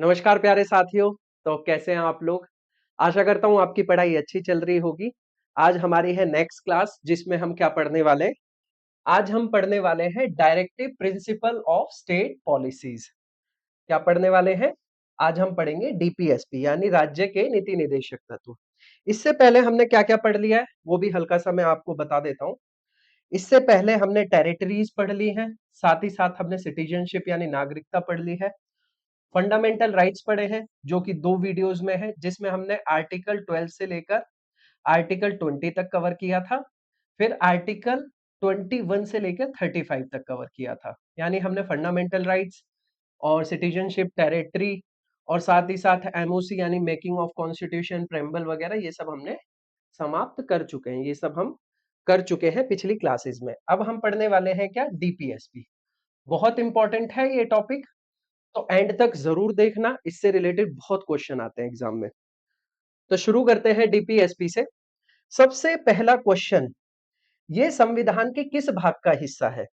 नमस्कार प्यारे साथियों। तो कैसे हैं आप लोग? आशा करता हूँ आपकी पढ़ाई अच्छी चल रही होगी। आज हमारी है नेक्स्ट क्लास जिसमें हम क्या पढ़ने वाले हैं? आज हम पढ़ने वाले हैं directive principle of state policies. क्या पढ़ने वाले हैं? आज हम पढ़ेंगे डीपीएसपी यानी राज्य के नीति निदेशक तत्व। इससे पहले हमने क्या-क्या पढ़ लिया है वो भी हल्का सा मैं आपको बता देता हूँ। इससे पहले हमने टेरिटरीज पढ़ ली हैं, साथ ही साथ हमने सिटीजनशिप यानी नागरिकता पढ़ ली है। फंडामेंटल राइट्स पढ़े हैं जो कि 2 वीडियोस में है, जिसमें हमने आर्टिकल 12 से लेकर आर्टिकल 20 तक कवर किया था। फिर आर्टिकल 21 से लेकर 35 तक कवर किया था। यानी हमने फंडामेंटल राइट्स और सिटीजनशिप, टेरिटरी और साथ ही साथ एमओसी यानी मेकिंग ऑफ कॉन्स्टिट्यूशन, प्रेम्बल वगैरह ये सब हमने समाप्त कर चुके हैं। ये सब हम कर चुके हैं पिछली क्लासेस में। अब हम पढ़ने वाले हैं क्या? डीपीएसपी। बहुत इंपॉर्टेंट है ये टॉपिक, तो एंड तक जरूर देखना, इससे रिलेटेड बहुत क्वेश्चन आते हैं एग्जाम में। तो शुरू करते हैं डीपीएसपी से। सबसे पहला क्वेश्चन, ये संविधान के किस भाग का हिस्सा है?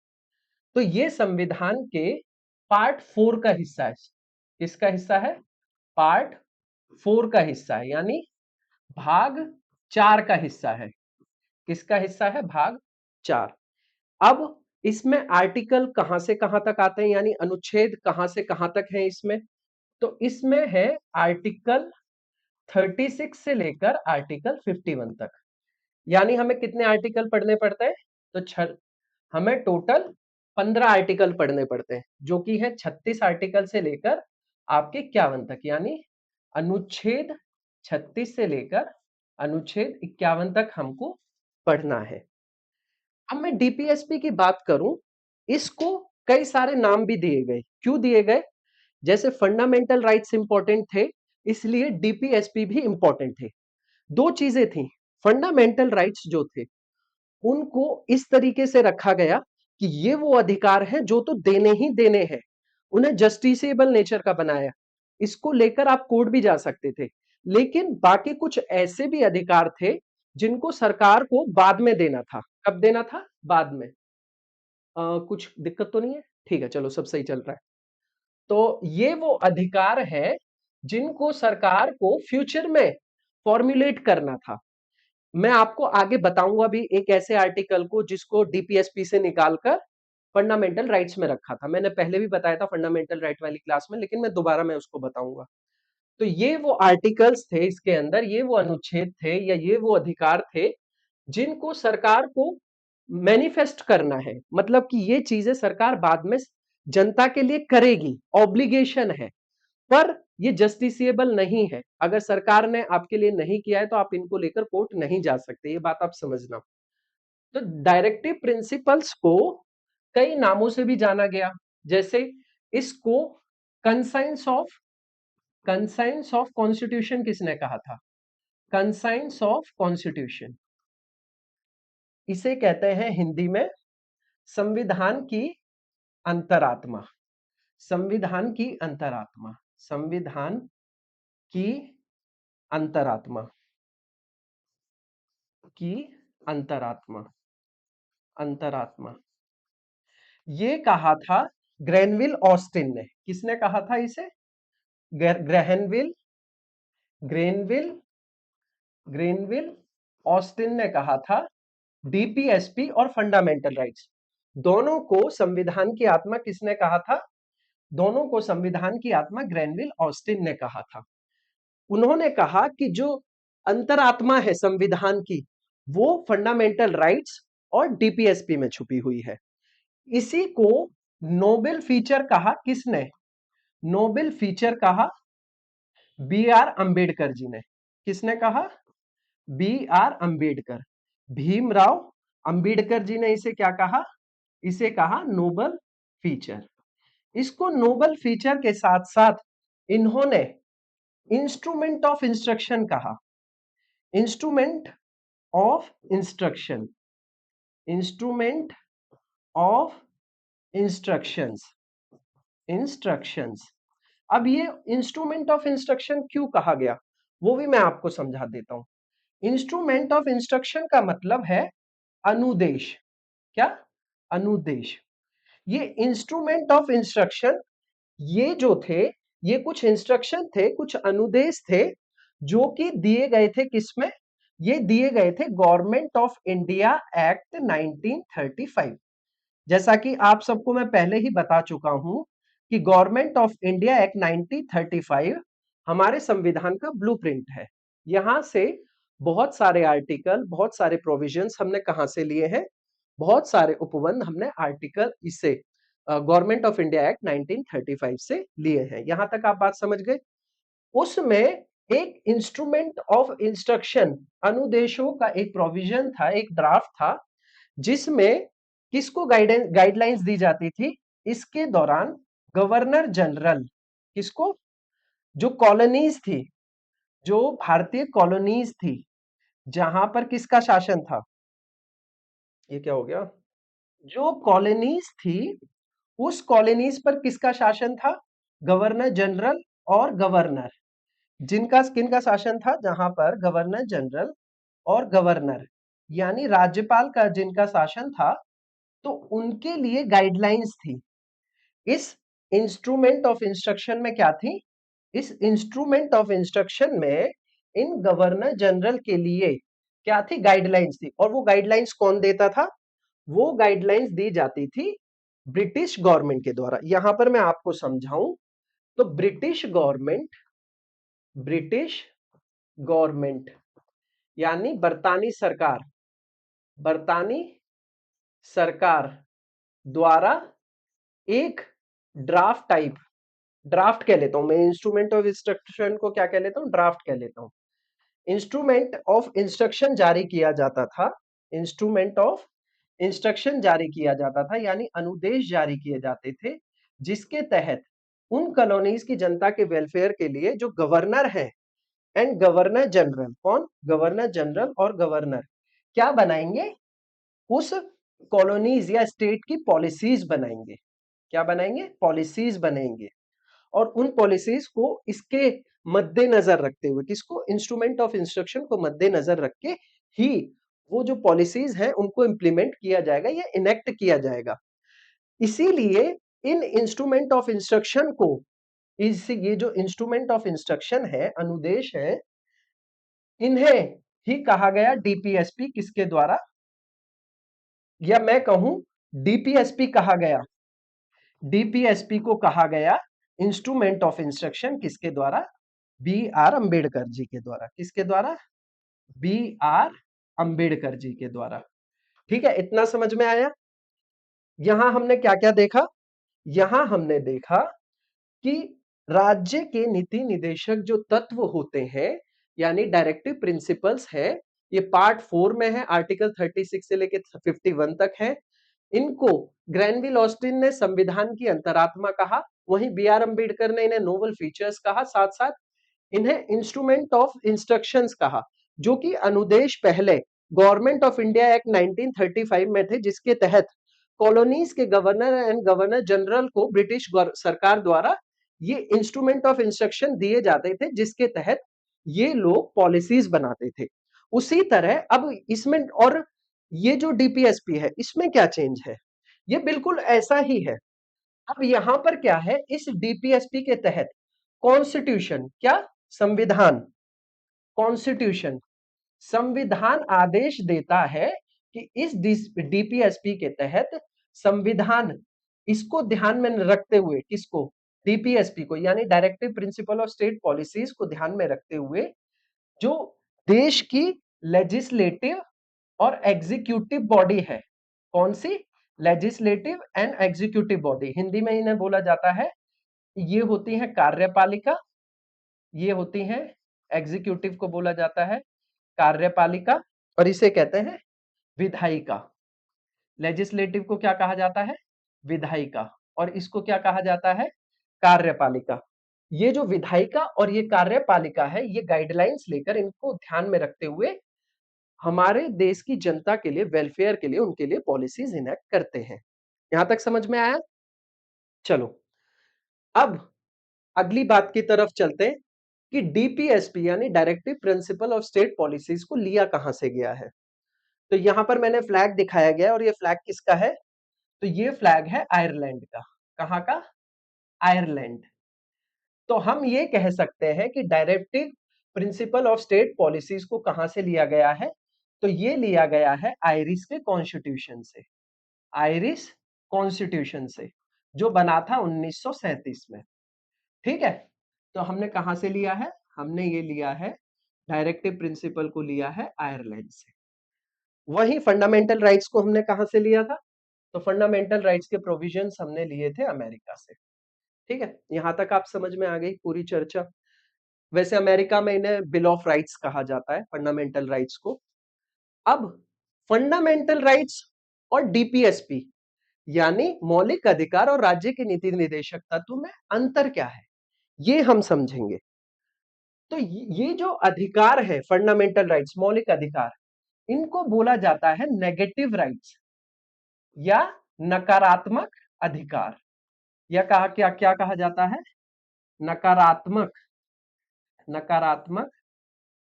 तो ये संविधान के पार्ट 4 का हिस्सा है। किसका हिस्सा है? पार्ट 4 का हिस्सा है, यानी भाग 4 का हिस्सा है। किसका हिस्सा है? भाग 4। अब इसमें आर्टिकल कहां से कहां तक आते हैं, यानी अनुच्छेद कहां से कहां तक है इसमें? तो इसमें है आर्टिकल 36 से लेकर आर्टिकल 51 तक। यानी हमें कितने आर्टिकल पढ़ने पड़ते हैं? तो हमें टोटल 15 आर्टिकल पढ़ने पड़ते हैं, जो कि है 36 आर्टिकल से लेकर आपके 51 तक। यानी अनुच्छेद 36 से लेकर अनुच्छेद 51 तक हमको पढ़ना है। अब मैं डीपीएसपी की बात करूं, इसको कई सारे नाम भी दिए गए। क्यों दिए गए? जैसे फंडामेंटल राइट्स इंपॉर्टेंट थे, इसलिए डीपीएसपी भी इंपॉर्टेंट थे। दो चीजें थी। फंडामेंटल राइट्स जो थे उनको इस तरीके से रखा गया कि ये वो अधिकार हैं जो तो देने ही देने हैं। उन्हें जस्टिसेबल नेचर का बनाया। इसको लेकर आप कोर्ट भी जा सकते थे। लेकिन बाकी कुछ ऐसे भी अधिकार थे जिनको सरकार को बाद में देना था। कब देना था? बाद में। कुछ दिक्कत तो नहीं है? ठीक है, चलो सब सही चल रहा है। तो ये वो अधिकार है जिनको सरकार को फ्यूचर में फॉर्मुलेट करना था। मैं आपको आगे बताऊंगा भी एक ऐसे आर्टिकल को जिसको डीपीएसपी से निकालकर फंडामेंटल राइट्स में रखा था। मैंने पहले भी बताया था फंडामेंटल राइट वाली क्लास में, लेकिन मैं दोबारा उसको बताऊंगा। तो ये वो आर्टिकल्स थे, इसके अंदर ये वो अनुच्छेद थे या ये वो अधिकार थे जिनको सरकार को मैनिफेस्ट करना है। मतलब कि ये चीजें सरकार बाद में जनता के लिए करेगी, ऑब्लिगेशन है, पर ये जस्टिसेबल नहीं है। अगर सरकार ने आपके लिए नहीं किया है तो आप इनको लेकर कोर्ट नहीं जा सकते, ये बात आप समझना। तो डायरेक्टिव प्रिंसिपल्स को कई नामों से भी जाना गया। जैसे इसको कंसाइंस ऑफ कॉन्स्टिट्यूशन किसने कहा था? Conscience of constitution. इसे कहते हैं हिंदी में संविधान की अंतरात्मा। संविधान की अंतरात्मा। संविधान की अंतरात्मा की अंतरात्मा। अंतरात्मा ये कहा था ग्रेनविल ऑस्टिन ने। किसने कहा था इसे? ग्रेनविल ग्रेनविल ग्रेनविल ऑस्टिन ने कहा था। डीपीएसपी और फंडामेंटल राइट्स दोनों को संविधान की आत्मा किसने कहा था? दोनों को संविधान की आत्मा ग्रेनविल ऑस्टिन ने कहा था। उन्होंने कहा कि जो अंतरात्मा है संविधान की, वो फंडामेंटल राइट्स और डीपीएसपी में छुपी हुई है। इसी को नोबेल फीचर कहा। किसने नोबेल फीचर कहा? बी आर अंबेडकर जी ने। किसने कहा? B R Ambedkar. भीमराव अंबेडकर जी ने इसे क्या कहा? इसे कहा नोबल फीचर। इसको नोबल फीचर के साथ साथ इन्होंने इंस्ट्रूमेंट ऑफ इंस्ट्रक्शन कहा। Instrument of instruction. Instrument of instructions. Instructions. अब ये इंस्ट्रूमेंट ऑफ इंस्ट्रक्शन क्यों कहा गया वो भी मैं आपको समझा देता हूं। इंस्ट्रूमेंट ऑफ इंस्ट्रक्शन का मतलब है अनुदेश। क्या? अनुदेश। ये इंस्ट्रूमेंट ऑफ इंस्ट्रक्शन ये जो थे ये कुछ इंस्ट्रक्शन थे, कुछ अनुदेश थे जो कि दिए गए थे किसमें? ये दिए गए थे गवर्नमेंट ऑफ इंडिया एक्ट 1935। जैसा कि आप सबको मैं पहले ही बता चुका हूं कि गवर्नमेंट ऑफ इंडिया एक्ट 1935 हमारे संविधान का ब्लूप्रिंट है। यहां से बहुत सारे आर्टिकल, बहुत सारे प्रोविजंस हमने कहां से लिए हैं? बहुत सारे उपबंध हमने आर्टिकल इससे गवर्नमेंट ऑफ इंडिया एक्ट 1935 से लिए हैं। यहां तक आप बात समझ गए? उसमें एक इंस्ट्रूमेंट ऑफ इंस्ट्रक्शन, अनुदेशों का एक प्रोविजन था, एक ड्राफ्ट था, जिसमें किसको गाइडलाइंस दी जाती थी? इसके दौरान गवर्नर जनरल, किसको? जो कॉलोनीज थी, जो भारतीय कॉलोनीज थी, जहां पर किसका शासन था? ये क्या हो गया? जो कॉलोनीज थी, उस कॉलोनीज पर किसका शासन था? गवर्नर जनरल और गवर्नर। जिनका किनका शासन था? जहां पर गवर्नर जनरल और गवर्नर यानी राज्यपाल का जिनका शासन था, तो उनके लिए गाइडलाइंस थी। इस इंस्ट्रूमेंट ऑफ इंस्ट्रक्शन में क्या थी? इस इंस्ट्रूमेंट ऑफ इंस्ट्रक्शन में इन गवर्नर जनरल के लिए क्या थी? गाइडलाइंस थी। और वो गाइडलाइंस कौन देता था? वो गाइडलाइंस दी जाती थी ब्रिटिश गवर्नमेंट के द्वारा। यहां पर मैं आपको समझाऊं तो ब्रिटिश गवर्नमेंट यानी बरतानी सरकार द्वारा एक ड्राफ्ट कह लेता हूं मैं, इंस्ट्रूमेंट ऑफ इंस्ट्रक्शन को क्या कह लेता हूं? ड्राफ्ट कह लेता हूं। इंस्ट्रूमेंट ऑफ इंस्ट्रक्शन जारी किया जाता था, इंस्ट्रूमेंट ऑफ इंस्ट्रक्शन जारी किया जाता था यानी अनुदेश जारी किए जाते थे, जिसके तहत उन कॉलोनीज की जनता के वेलफेयर के लिए जो गवर्नर है एंड गवर्नर जनरल, कौन? गवर्नर जनरल और गवर्नर क्या बनाएंगे? उस कॉलोनीज या स्टेट की पॉलिसीज बनाएंगे। क्या बनाएंगे? पॉलिसीज बनाएंगे। और उन पॉलिसीज को इसके मद्देनजर रखते हुए, किसको? इंस्ट्रूमेंट ऑफ इंस्ट्रक्शन को मद्देनजर रख के ही वो जो पॉलिसीज है उनको इंप्लीमेंट किया जाएगा या इनेक्ट किया जाएगा। इसीलिए इन इंस्ट्रूमेंट ऑफ इंस्ट्रक्शन को, ये जो इंस्ट्रूमेंट ऑफ इंस्ट्रक्शन है, अनुदेश है, इन्हें ही कहा गया डीपीएसपी। किसके द्वारा? या मैं कहूं डीपीएसपी कहा गया, डीपीएसपी को कहा गया इंस्ट्रूमेंट ऑफ इंस्ट्रक्शन। किसके द्वारा? बी आर अंबेडकर जी के द्वारा। किसके द्वारा? बी आर अंबेडकर जी के द्वारा। ठीक है, इतना समझ में आया? यहां हमने क्या क्या देखा? यहां हमने देखा कि राज्य के नीति निदेशक जो तत्व होते हैं यानी डायरेक्टिव प्रिंसिपल्स है, ये पार्ट 4 में है, आर्टिकल 36 से लेकर 51 तक है। इनको ग्रैनविल ऑस्टिन ने संविधान की अंतरात्मा कहा, वहीं बी आर अंबेडकर ने इन्हें नोबल फीचर्स कहा, साथ साथ इन्हें इंस्ट्रूमेंट ऑफ इंस्ट्रक्शंस कहा, जो कि अनुदेश पहले गवर्नमेंट ऑफ इंडिया एक्ट 1935 में थे, जिसके तहत कॉलोनीज के गवर्नर एंड गवर्नर जनरल को ब्रिटिश सरकार द्वारा ये इंस्ट्रूमेंट ऑफ इंस्ट्रक्शन दिए जाते थे, जिसके तहत ये लोग पॉलिसीज बनाते थे। उसी तरह अब इसमें, और ये जो डीपीएसपी है इसमें क्या चेंज है? ये बिल्कुल ऐसा ही है। अब यहां पर क्या है? इस डीपीएसपी के तहत कॉन्स्टिट्यूशन, क्या? संविधान, कॉन्स्टिट्यूशन, संविधान आदेश देता है कि इस डीपीएसपी के तहत संविधान, इसको ध्यान में रखते हुए, किसको? डीपीएसपी को, यानी directive principle of state policies को ध्यान में रखते हुए जो देश की लेजिस्लेटिव और एग्जीक्यूटिव बॉडी है, कौन सी? Legislative and executive body, Hindi में इन्हें बोला जाता है, ये होती है कार्यपालिका, ये होती हैं एग्जीक्यूटिव को बोला जाता है कार्यपालिका, और इसे कहते हैं विधायिका। लेजिस्लेटिव को क्या कहा जाता है? विधायिका। और इसको क्या कहा जाता है? कार्यपालिका। ये जो विधायिका और ये कार्यपालिका है, ये गाइडलाइंस लेकर, इनको ध्यान में रखते हुए हमारे देश की जनता के लिए, वेलफेयर के लिए, उनके लिए पॉलिसीज इनेक्ट करते हैं। यहां तक समझ में आया? चलो, अब अगली बात की तरफ चलते हैं कि डीपीएसपी यानी directive principle of state policies को लिया कहां से गया है। तो यहां पर मैंने फ्लैग दिखाया गया, और ये फ्लैग किसका है? तो ये फ्लैग है आयरलैंड का। कहां का? आयरलैंड। तो हम ये कह सकते हैं कि directive principle of state policies को कहां से लिया गया है, तो ये लिया गया है आयरिश के कॉन्स्टिट्यूशन से, आयरिश कॉन्स्टिट्यूशन से, जो बना था 1937 में। ठीक है, तो हमने कहां से लिया है, हमने ये लिया है डायरेक्टिव प्रिंसिपल को लिया है आयरलैंड से। वही फंडामेंटल राइट्स को हमने कहां से लिया था, तो फंडामेंटल राइट्स के प्रोविजंस हमने लिए थे अमेरिका से। ठीक है, यहां तक आप समझ में आ गई पूरी चर्चा। वैसे अमेरिका में इन्हें बिल ऑफ राइट्स कहा जाता है, फंडामेंटल राइट्स को। अब फंडामेंटल राइट्स और डीपीएसपी यानी मौलिक अधिकार और राज्य के नीति निदेशक तत्व में अंतर क्या है, ये हम समझेंगे। तो ये जो अधिकार है, फंडामेंटल राइट्स, मौलिक अधिकार, इनको बोला जाता है नेगेटिव राइट्स या नकारात्मक अधिकार, या कहा क्या क्या कहा जाता है, नकारात्मक, नकारात्मक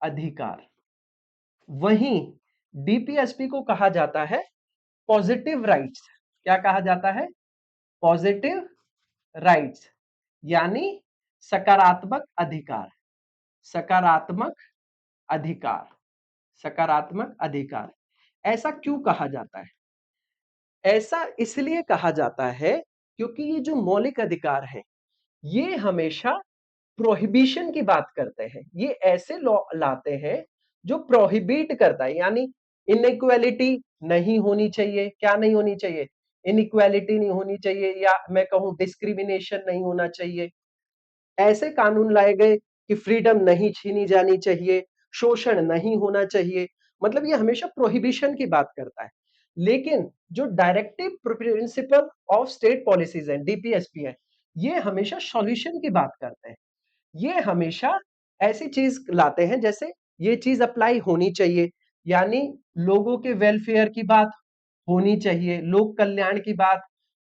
अधिकार। वहीं डीपीएसपी को कहा जाता है पॉजिटिव राइट्स। क्या कहा जाता है, पॉजिटिव राइट्स, यानी सकारात्मक अधिकार, सकारात्मक अधिकार, सकारात्मक अधिकार। ऐसा क्यों कहा जाता है, ऐसा इसलिए कहा जाता है क्योंकि ये जो मौलिक अधिकार है ये हमेशा प्रोहिबिशन की बात करते हैं, ये ऐसे लॉ लाते हैं जो प्रोहिबिट करता है, यानी इनइक्वालिटी नहीं होनी चाहिए। क्या नहीं होनी चाहिए, इनइक्वालिटी नहीं होनी चाहिए, या मैं कहूं डिस्क्रिमिनेशन नहीं होना चाहिए। ऐसे कानून लाए गए कि फ्रीडम नहीं छीनी जानी चाहिए, शोषण नहीं होना चाहिए, मतलब ये हमेशा प्रोहिबिशन की बात करता है। लेकिन जो directive principle of state policies है, डीपीएसपी है, ये हमेशा सॉल्यूशन की बात करते हैं। ये हमेशा ऐसी चीज लाते हैं जैसे ये चीज अप्लाई होनी चाहिए, यानी लोगों के वेलफेयर की बात होनी चाहिए, लोक कल्याण की बात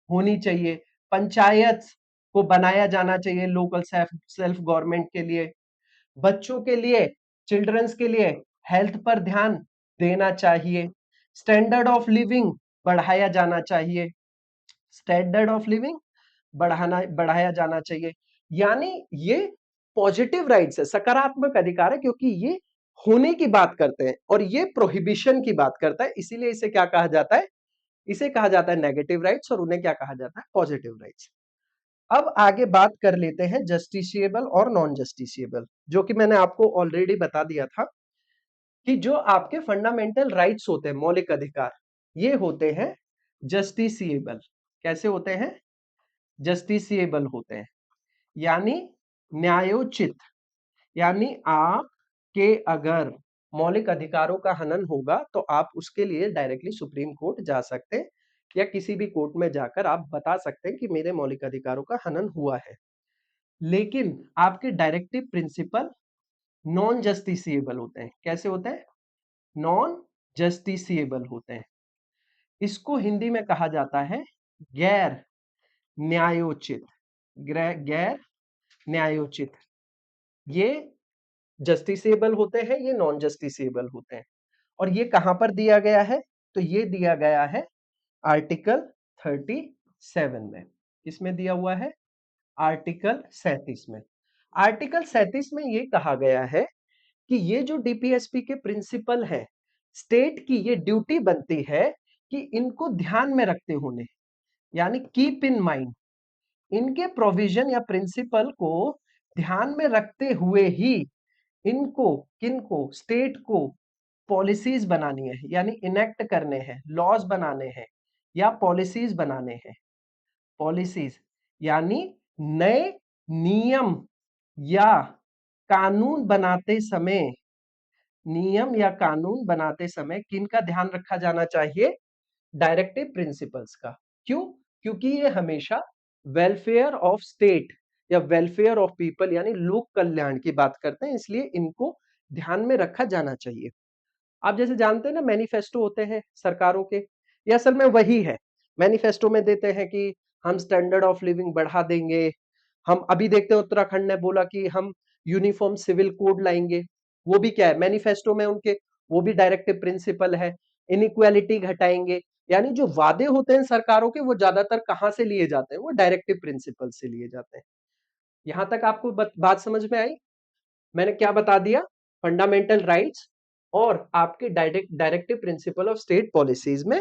होनी चाहिए, पंचायत को बनाया जाना चाहिए लोकल सेल्फ सेल्फ गवर्नमेंट के लिए, बच्चों के लिए, चिल्ड्रंस के लिए हेल्थ पर ध्यान देना चाहिए, स्टैंडर्ड ऑफ लिविंग बढ़ाया जाना चाहिए, स्टैंडर्ड ऑफ लिविंग बढ़ाया जाना चाहिए। यानी ये पॉजिटिव राइट्स है, सकारात्मक अधिकार है, क्योंकि ये होने की बात करते हैं और ये प्रोहिबिशन की बात करता है, इसीलिए इसे क्या कहा जाता है, इसे कहा जाता है नेगेटिव राइट्स, और उन्हें क्या कहा जाता है, पॉजिटिव राइट्स। अब आगे बात कर लेते हैं जस्टिसिएबल और नॉन जस्टिसिएबल, जो कि मैंने आपको ऑलरेडी बता दिया था कि जो आपके फंडामेंटल राइट्स होते हैं, मौलिक अधिकार, ये होते हैं जस्टिसिएबल। कैसे होते हैं, जस्टिसिएबल होते हैं, यानी न्यायोचित, यानी आपके अगर मौलिक अधिकारों का हनन होगा तो आप उसके लिए डायरेक्टली सुप्रीम कोर्ट जा सकते हैं, या किसी भी कोर्ट में जाकर आप बता सकते हैं कि मेरे मौलिक अधिकारों का हनन हुआ है। लेकिन आपके डायरेक्टिव प्रिंसिपल नॉन जस्टिसिएबल होते हैं। कैसे होते हैं, नॉन जस्टिसिएबल होते हैं। इसको हिंदी में कहा जाता है गैर न्यायोचित, गैर न्यायोचित। ये जस्टिसेबल होते हैं, ये नॉन जस्टिसेबल होते हैं। और ये कहां पर दिया गया है, तो ये दिया गया है आर्टिकल 37 में। इसमें दिया हुआ है आर्टिकल 37 में। आर्टिकल 37 में ये कहा गया है कि ये जो डीपीएसपी के प्रिंसिपल है, स्टेट की ये ड्यूटी बनती है कि इनको ध्यान में रखते होने, यानी कीप इन माइंड, इनके प्रोविजन या प्रिंसिपल को ध्यान में रखते हुए ही इनको, किनको, स्टेट को पॉलिसीज बनानी है, यानी इनेक्ट करने हैं, लॉज बनाने हैं या पॉलिसीज बनाने हैं। पॉलिसीज यानी नए नियम या कानून बनाते समय, नियम या कानून बनाते समय किनका ध्यान रखा जाना चाहिए, डायरेक्टिव प्रिंसिपल्स का। क्यों, क्योंकि ये हमेशा वेलफेयर ऑफ स्टेट या वेलफेयर ऑफ पीपल यानी लोक कल्याण की बात करते हैं, इसलिए इनको ध्यान में रखा जाना चाहिए। आप जैसे जानते हैं ना, मैनिफेस्टो होते हैं सरकारों के, ये असल में वही है। मैनिफेस्टो में देते हैं कि हम स्टैंडर्ड ऑफ लिविंग बढ़ा देंगे, हम अभी देखते हैं उत्तराखंड ने बोला कि हम यूनिफॉर्म सिविल कोड लाएंगे, वो भी क्या है, मैनिफेस्टो में उनके, वो भी डायरेक्टिव प्रिंसिपल है। इनइक्वालिटी घटाएंगे, यानी जो वादे होते हैं सरकारों के वो ज्यादातर कहां से लिए जाते हैं, वो डायरेक्टिव प्रिंसिपल से लिए जाते हैं। यहां तक आपको बात समझ में आई? मैंने क्या बता दिया? फंडामेंटल राइट्स और आपके directive principle of state policies में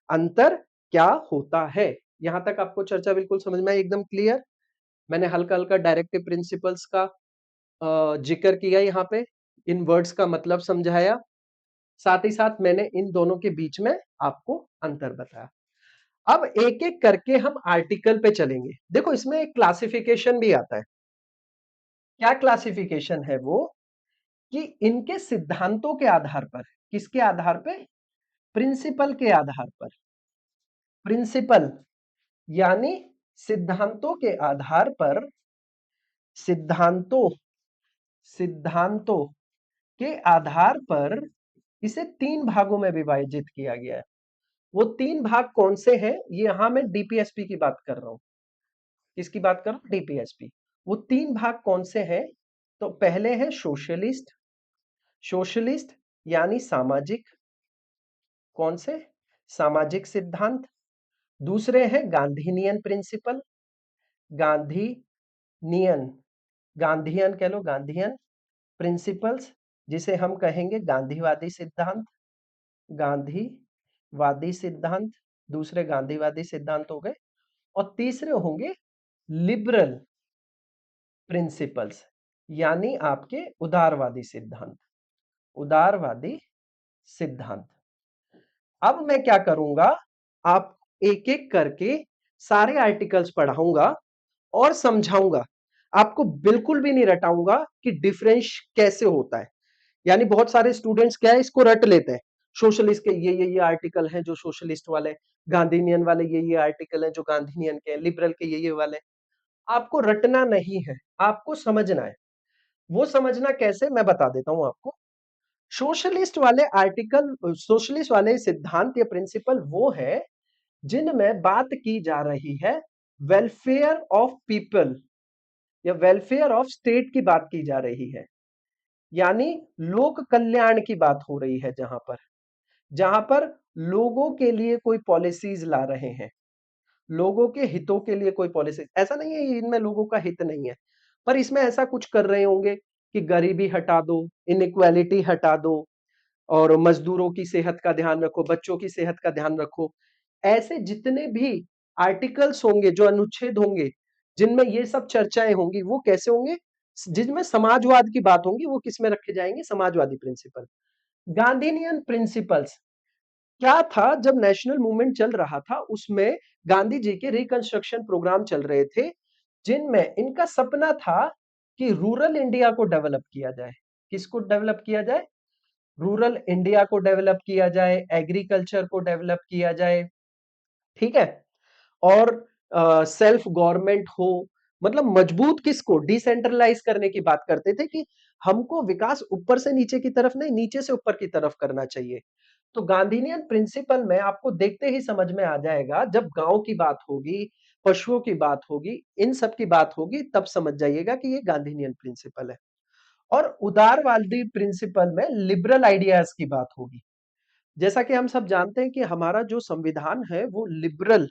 अंतर क्या होता है। यहां तक आपको चर्चा बिल्कुल समझ में आई, एकदम क्लियर। मैंने हल्का हल्का डायरेक्टिव प्रिंसिपल्स का जिक्र किया यहाँ पे, इन वर्ड्स का मतलब समझाया, साथ ही साथ मैंने इन दोनों के बीच में आपको अंतर बताया। अब एक एक करके हम आर्टिकल पे चलेंगे। देखो इसमें एक क्लासिफिकेशन भी आता है। क्या क्लासिफिकेशन है वो? कि इनके सिद्धांतों के आधार पर, किसके आधार पे? प्रिंसिपल के आधार पर। प्रिंसिपल यानी सिद्धांतों के आधार पर, सिद्धांतों सिद्धांतों के आधार पर इसे तीन भागों में विभाजित किया गया है। वो तीन भाग कौन से हैं? ये यहां मैं डीपीएसपी की बात कर रहा हूं। किसकी बात कर रहा हूं? डीपीएसपी। वो तीन भाग कौन से हैं? तो पहले है सोशलिस्ट। सोशलिस्ट यानी सामाजिक। कौन से? सामाजिक सिद्धांत। दूसरे हैं गांधीनियन प्रिंसिपल। गांधीनियन, गांधीयन कह लो, गांधीयन प्रिंसिपल्स, जिसे हम कहेंगे गांधीवादी सिद्धांत। गांधीवादी सिद्धांत, दूसरे गांधीवादी सिद्धांत हो गए। और तीसरे होंगे लिबरल प्रिंसिपल्स, यानी आपके उदारवादी सिद्धांत। उदारवादी सिद्धांत। अब मैं क्या करूंगा, आप एक एक करके सारे आर्टिकल्स पढ़ाऊंगा और समझाऊंगा। आपको बिल्कुल भी नहीं रटाऊंगा कि डिफरेंस कैसे होता है। यानी बहुत सारे स्टूडेंट्स क्या है, इसको रट लेते हैं। सोशलिस्ट के ये आर्टिकल हैं जो सोशलिस्ट वाले, गांधीनियन वाले ये आर्टिकल हैं जो गांधीनियन के हैं, लिबरल के ये वाले। आपको रटना नहीं है, आपको समझना है। वो समझना कैसे, मैं बता देता हूं आपको। सोशलिस्ट वाले आर्टिकल, सोशलिस्ट वाले सिद्धांत या प्रिंसिपल वो है जिनमें बात की जा रही है वेलफेयर ऑफ पीपल या वेलफेयर ऑफ स्टेट की बात की जा रही है। यानी लोक कल्याण की बात हो रही है, जहां पर लोगों के लिए कोई पॉलिसीज ला रहे हैं, लोगों के हितों के लिए कोई पॉलिसी। ऐसा नहीं है इनमें लोगों का हित नहीं है, पर इसमें ऐसा कुछ कर रहे होंगे कि गरीबी हटा दो, इनइक्वालिटी हटा दो, और मजदूरों की सेहत का ध्यान रखो, बच्चों की सेहत का ध्यान रखो। ऐसे जितने भी आर्टिकल्स होंगे, जो अनुच्छेद होंगे, जिनमें ये सब चर्चाएं होंगी, वो कैसे होंगे? जिनमें समाजवाद की बात होंगी, वो किस में रखे जाएंगे? समाजवादी प्रिंसिपल। गांधीनियन प्रिंसिपल्स क्या था? जब नेशनल मूवमेंट चल रहा था, उसमें गांधी जी के रिकंस्ट्रक्शन प्रोग्राम चल रहे थे, जिनमें इनका सपना था कि रूरल इंडिया को डेवलप किया जाए। किसको डेवलप किया जाए? रूरल इंडिया को डेवलप किया जाए, एग्रीकल्चर को डेवलप किया जाए, ठीक है। और सेल्फ गवर्नमेंट हो, मतलब मजबूत किसको? डिसेंट्रलाइज करने की बात करते थे कि हमको विकास ऊपर से नीचे की तरफ नहीं, नीचे से ऊपर की तरफ करना चाहिए। तो गांधीनियन प्रिंसिपल में आपको देखते ही समझ में आ जाएगा, जब गांव की बात होगी, पशुओं की बात होगी, इन सब की बात होगी, तब समझ जाइएगा कि ये गांधीनियन प्रिंसिपल है। और उदारवादी प्रिंसिपल में लिबरल आइडियाज की बात होगी। जैसा कि हम सब जानते हैं कि हमारा जो संविधान है वो liberal,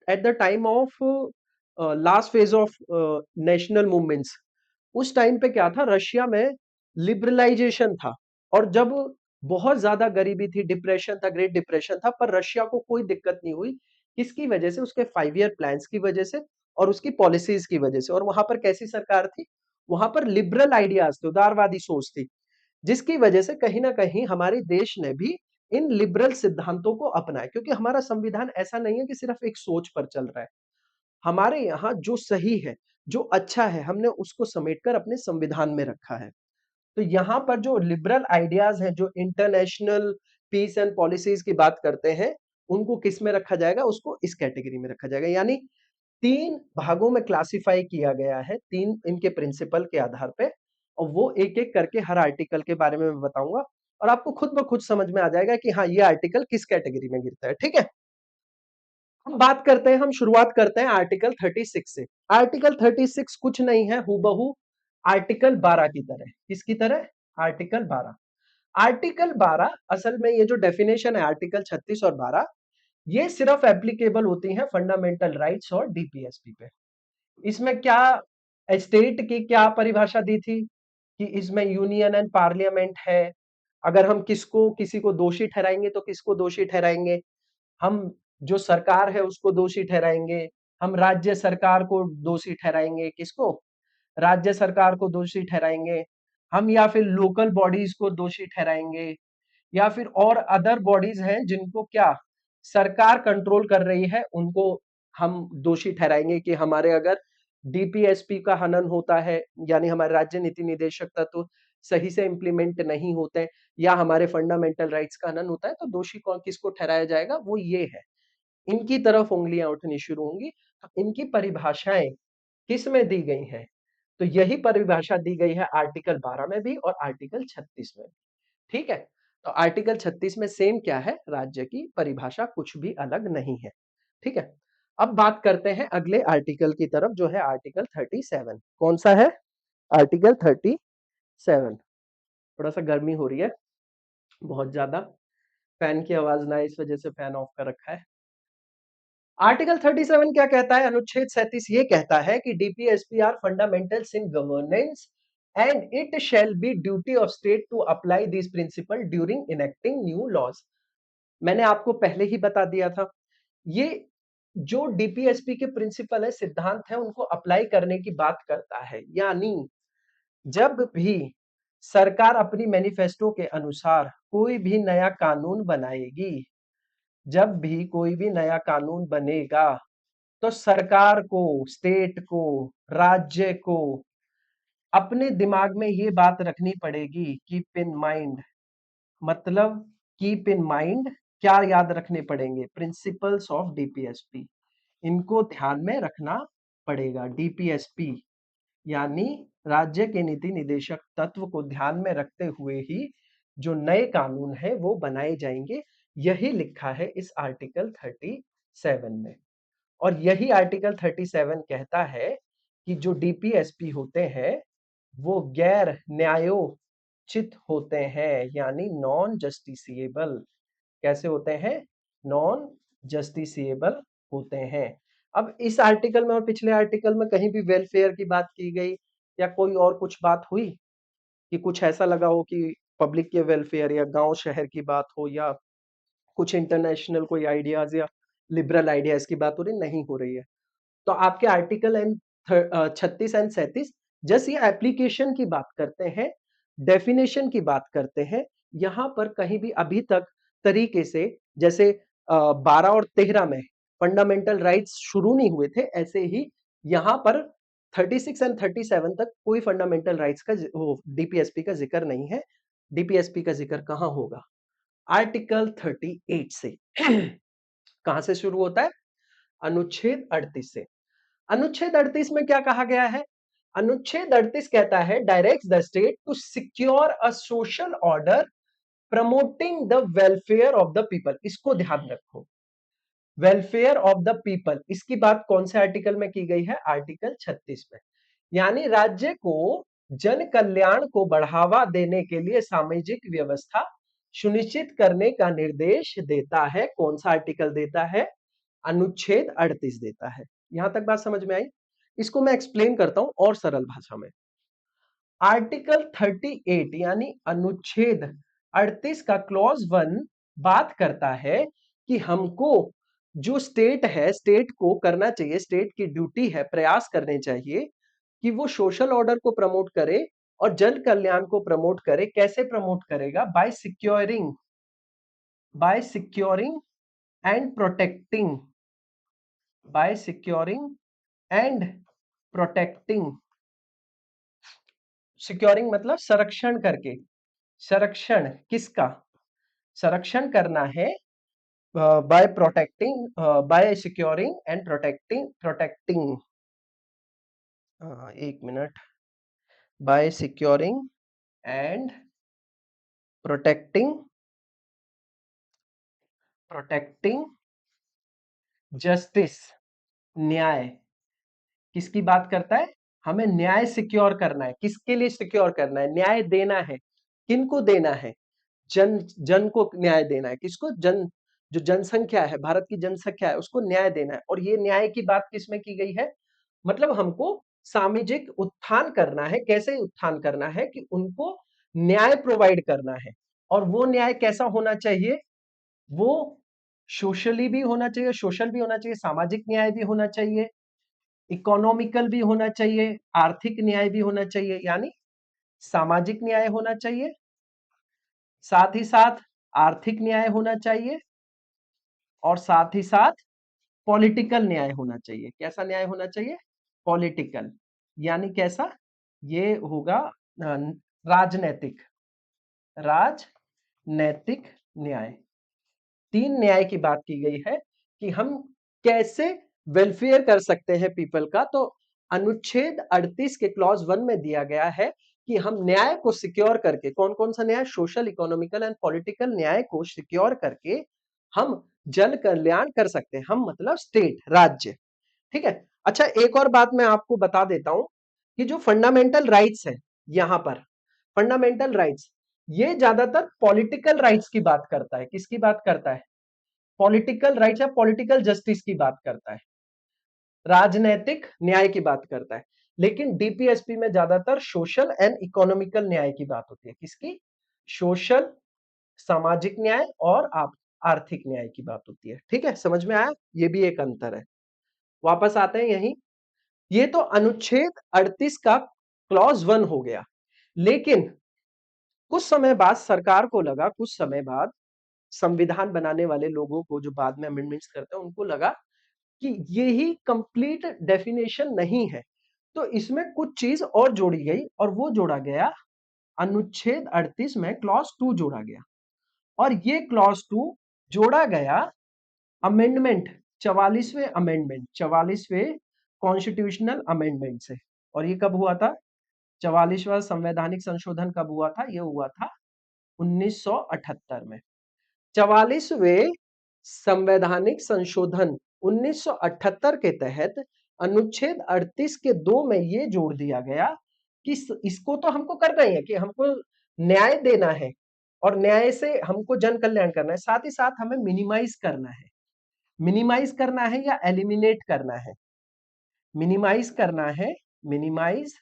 at the time of last phase of national movements, उस टाइम पे क्या था, रशिया में लिबरलाइजेशन था। और जब बहुत ज्यादा गरीबी थी, डिप्रेशन था, ग्रेट डिप्रेशन था, पर रशिया को कोई दिक्कत नहीं हुई। किसकी वजह से? उसके 5 ईयर प्लान्स की वजह से और उसकी पॉलिसीज की वजह से। और वहां पर कैसी सरकार थी? वहां पर लिबरल आइडियाज थे, उदारवादी सोच थी, जिसकी वजह से कहीं ना कहीं हमारे देश ने भी इन लिबरल सिद्धांतों को अपनाया। क्योंकि हमारा संविधान ऐसा नहीं है कि सिर्फ एक सोच पर चल रहा है। हमारे यहाँ जो सही है, जो अच्छा है, हमने उसको समेटकर अपने संविधान में रखा है। तो यहाँ पर जो लिबरल आइडियाज हैं, जो इंटरनेशनल पीस एंड पॉलिसीज की बात करते हैं, उनको किस में रखा जाएगा? उसको इस कैटेगरी में रखा जाएगा। यानी तीन भागों में क्लासिफाई किया गया है, तीन इनके प्रिंसिपल के आधार पे। और वो एक एक करके हर आर्टिकल के बारे में मैं बताऊंगा, और आपको खुद ब खुद समझ में आ जाएगा कि हाँ, ये आर्टिकल किस कैटेगरी में गिरता है, ठीक है। हम बात करते हैं, हम शुरुआत करते हैं आर्टिकल 36 से। आर्टिकल 36 कुछ नहीं है, हूबहू आर्टिकल 12 की तरह। किसकी तरह? आर्टिकल 12। आर्टिकल 12 असल में, ये जो डेफिनेशन है आर्टिकल 36 और 12, ये सिर्फ एप्लीकेबल होती हैं फंडामेंटल राइट्स और डीपीएसपी पे। इसमें क्या स्टेट की क्या परिभाषा दी थी कि इसमें यूनियन एंड पार्लियामेंट है। अगर हम किसको किसी को दोषी ठहराएंगे तो किसको दोषी ठहराएंगे? हम जो सरकार है उसको दोषी ठहराएंगे। हम राज्य सरकार को दोषी ठहराएंगे। किसको? राज्य सरकार को दोषी ठहराएंगे हम, या फिर लोकल बॉडीज को दोषी ठहराएंगे, या फिर और अदर बॉडीज हैं जिनको क्या सरकार कंट्रोल कर रही है, उनको हम दोषी ठहराएंगे कि हमारे अगर डीपीएसपी का हनन होता है, यानी हमारे राज्य नीति निदेशक तत्व सही से इंप्लीमेंट नहीं होते, या हमारे फंडामेंटल राइट्स का हनन होता है, तो दोषी कौन किसको ठहराया जाएगा? वो ये है। इनकी तरफ उंगलियां उठनी शुरू होंगी। तो इनकी परिभाषाएं किस में दी गई हैं? तो यही परिभाषा दी गई है आर्टिकल 12 में भी और आर्टिकल 36 में भी। ठीक है, तो आर्टिकल 36 में सेम क्या है? राज्य की परिभाषा कुछ भी अलग नहीं है। ठीक है, अब बात करते हैं अगले आर्टिकल की तरफ, जो है आर्टिकल 37। कौन सा है? आर्टिकल 37। थोड़ा सा गर्मी हो रही है बहुत ज्यादा, फैन की आवाज ना आए इस वजह से फैन ऑफ कर रखा है। आर्टिकल 37 क्या कहता है? अनुच्छेद 37 ये कहता है कि DPSP are fundamentals in governance and it shall be duty of state to apply this principle during enacting new laws. मैंने आपको पहले ही बता दिया था, ये जो डीपीएसपी के प्रिंसिपल है, सिद्धांत है, उनको अप्लाई करने की बात करता है। यानी जब भी सरकार अपनी मैनिफेस्टो के अनुसार कोई भी नया कानून बनाएगी, जब भी कोई भी नया कानून बनेगा, तो सरकार को, स्टेट को, राज्य को अपने दिमाग में ये बात रखनी पड़ेगी, कीप इन माइंड। मतलब कीप इन माइंड क्या याद रखने पड़ेंगे? प्रिंसिपल्स ऑफ डीपीएसपी, इनको ध्यान में रखना पड़ेगा। डीपीएसपी यानी राज्य के नीति निदेशक तत्व को ध्यान में रखते हुए ही जो नए कानून है वो बनाए जाएंगे। यही लिखा है इस आर्टिकल 37 में। और यही आर्टिकल 37 कहता है कि जो डीपीएसपी होते हैं वो गैर न्यायोचित होते हैं, यानी नॉन जस्टिसिएबल। कैसे होते हैं? नॉन जस्टिसिएबल होते हैं। अब इस आर्टिकल में और पिछले आर्टिकल में कहीं भी वेलफेयर की बात की गई या कोई और कुछ बात हुई कि कुछ ऐसा लगा हो कि पब्लिक के वेलफेयर या गांव शहर की बात हो, या कुछ इंटरनेशनल कोई आइडियाज या लिबरल आइडियाज की बात हो रही? नहीं हो रही है। तो आपके आर्टिकल एंड 36 एंड 37 जस्ट ये एप्लीकेशन की बात करते हैं, डेफिनेशन की बात करते हैं। यहां पर कहीं भी अभी तक तरीके से, जैसे 12 और 13 में फंडामेंटल राइट्स शुरू नहीं हुए थे, ऐसे ही यहां पर 36 एंड 37 तक कोई फंडामेंटल राइट्स का डीपीएसपी का जिक्र नहीं है। डीपीएसपी का जिक्र कहां होगा? आर्टिकल 38 से। कहां से शुरू होता है? अनुच्छेद 38 से। अनुच्छेद 38 में क्या कहा गया है? अनुच्छेद 38 कहता है direct the state to secure a social order promoting the welfare of the people. इसको ध्यान रखो, वेलफेयर ऑफ द पीपल। इसकी बात कौन से आर्टिकल में की गई है? आर्टिकल 36 में। यानी राज्य को जन कल्याण को बढ़ावा देने के लिए सामाजिक व्यवस्था सुनिश्चित करने का निर्देश देता है। कौन सा आर्टिकल देता है? अनुच्छेद 38 देता है। यहां तक बात समझ में आई? इसको मैं एक्सप्लेन करता हूं और सरल भाषा में। आर्टिकल 38 यानी अनुच्छेद 38 का क्लॉज 1 बात करता है कि हमको जो स्टेट है, स्टेट को करना चाहिए, स्टेट की ड्यूटी है, प्रयास करने चाहिए कि वो सोशल ऑर्डर को प्रमोट करे और जन कल्याण को प्रमोट करे। कैसे प्रमोट करेगा? By securing and protecting, by securing and protecting. Securing मतलब संरक्षण करके। संरक्षण किसका? संरक्षण करना है by protecting, by securing and protecting. एक minute. By securing and protecting, protecting justice, न्याय। किसकी बात करता है? हमें न्याय सिक्योर करना है। किसके लिए सिक्योर करना है? न्याय देना है। किनको देना है? जन को न्याय देना है। किसको? जो जनसंख्या है, भारत की जनसंख्या है, उसको न्याय देना है। और ये न्याय की बात किसमें की गई है? मतलब हमको सामाजिक उत्थान करना है। कैसे उत्थान करना है कि उनको न्याय प्रोवाइड करना है। और वो न्याय कैसा होना चाहिए? वो सोशली भी होना चाहिए, सोशल भी होना चाहिए, सामाजिक न्याय भी होना चाहिए, इकोनॉमिकल भी होना चाहिए, आर्थिक न्याय भी होना चाहिए। यानी सामाजिक न्याय होना चाहिए, साथ ही साथ आर्थिक न्याय होना चाहिए, और साथ ही साथ पॉलिटिकल न्याय होना चाहिए। कैसा न्याय होना चाहिए? पॉलिटिकल। यानी कैसा? ये होगा राजनैतिक, राजनैतिक न्याय। तीन न्याय की बात की गई है कि हम कैसे वेलफेयर कर सकते हैं पीपल का। तो अनुच्छेद 38 के क्लॉज 1 में दिया गया है कि हम न्याय को सिक्योर करके, कौन कौन सा न्याय? सोशल, इकोनॉमिकल एंड पॉलिटिकल न्याय को सिक्योर करके हम जन कल्याण कर सकते हैं। हम मतलब स्टेट, राज्य। ठीक है। अच्छा, एक और बात मैं आपको बता देता हूं कि जो फंडामेंटल राइट्स है, यहां पर फंडामेंटल राइट्स, ये ज्यादातर पॉलिटिकल राइट्स की बात करता है। किसकी बात करता है? पॉलिटिकल राइट्स या पॉलिटिकल जस्टिस की बात करता है, राजनैतिक न्याय की बात करता है। लेकिन डीपीएसपी में ज्यादातर सोशल एंड इकोनॉमिकल न्याय की बात होती है। किसकी? सोशल, सामाजिक न्याय और आर्थिक न्याय की बात होती है। ठीक है, समझ में आया? ये भी एक अंतर है। वापस आते हैं यहीं। ये तो अनुच्छेद 38 का क्लॉज 1 हो गया। लेकिन कुछ समय बाद सरकार को लगा, कुछ समय बाद संविधान बनाने वाले लोगों को, जो बाद में अमेंडमेंट्स करते हैं, उनको लगा कि यही कंप्लीट डेफिनेशन नहीं है। तो इसमें कुछ चीज और जोड़ी गई, और वो जोड़ा गया अनुच्छेद 38 में क्लॉज 2 जोड़ा गया। और ये क्लॉज 2 जोड़ा गया अमेंडमेंट, 44वें अमेंडमेंट, 44वें कॉन्स्टिट्यूशनल अमेंडमेंट से। और ये कब हुआ था? 44वां संवैधानिक संशोधन कब हुआ था? ये हुआ था 1978 में। 44वें संवैधानिक संशोधन 1978 के तहत अनुच्छेद 38 के 2 में ये जोड़ दिया गया कि इसको तो हमको करना ही है, कि हमको न्याय देना है और न्याय से हमको जन कल्याण करना है, साथ ही साथ हमें मिनिमाइज करना है। मिनिमाइज करना है या एलिमिनेट करना है? मिनिमाइज करना है, मिनिमाइज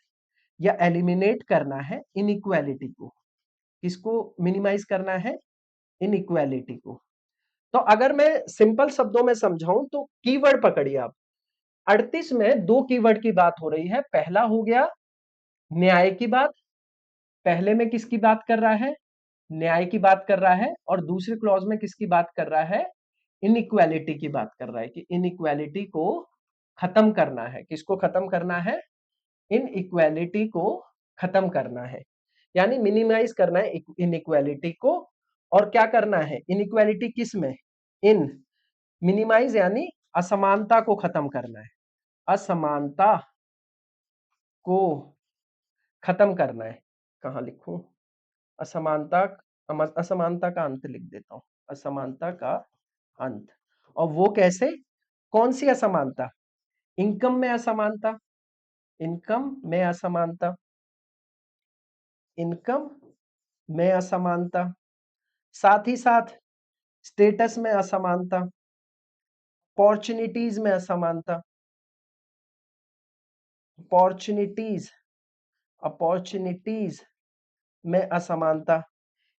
या एलिमिनेट करना है इनइक्वालिटी को। किसको मिनिमाइज करना है? इनइक्वालिटी को। तो अगर मैं सिंपल शब्दों में समझाऊं तो कीवर्ड पकड़िए आप। 38 में दो कीवर्ड की बात हो रही है। पहला हो गया न्याय की बात। पहले में किसकी बात कर रहा है? न्याय की बात कर रहा है। और दूसरे क्लॉज में किसकी बात कर रहा है? इनइक्वालिटी की बात कर रहा है, कि इनइक्वालिटी को खत्म करना है। किसको खत्म करना है? इनइक्वालिटी को खत्म करना है, यानी मिनिमाइज करना है इनइक्वालिटी को। और क्या करना है? इनइक्वालिटी किस में? इन, मिनिमाइज यानी असमानता को खत्म करना है। असमानता को खत्म करना है। कहां लिखूं? असमानता, असमानता का अंत लिख देता हूं। असमानता का अंत। और वो कैसे? कौन सी असमानता? इनकम में असमानता, इनकम में असमानता, इनकम में असमानता, साथ ही साथ स्टेटस में असमानता, अपॉर्चुनिटीज में असमानता, अपॉर्चुनिटीज, अपॉर्चुनिटीज में असमानता।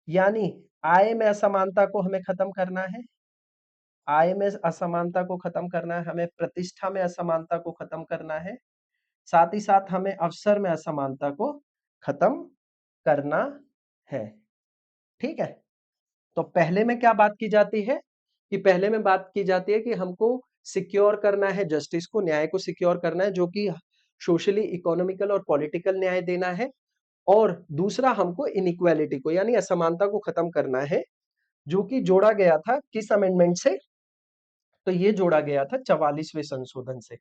यानी आय में असमानता को हमें खत्म करना है। आय में असमानता को खत्म करना है, हमें प्रतिष्ठा में असमानता को खत्म करना है, साथ ही साथ हमें अवसर में असमानता को खत्म करना है। ठीक है। तो पहले में क्या बात की जाती है? कि पहले में बात की जाती है कि हमको सिक्योर करना है जस्टिस को, न्याय को सिक्योर करना है, जो कि सोशली, इकोनॉमिकल और पॉलिटिकल न्याय देना है। और दूसरा हमको इनइक्वालिटी को, यानी असमानता को खत्म करना है, जो कि जोड़ा गया था किस अमेंडमेंट से? तो ये जोड़ा गया था 44वें संशोधन से,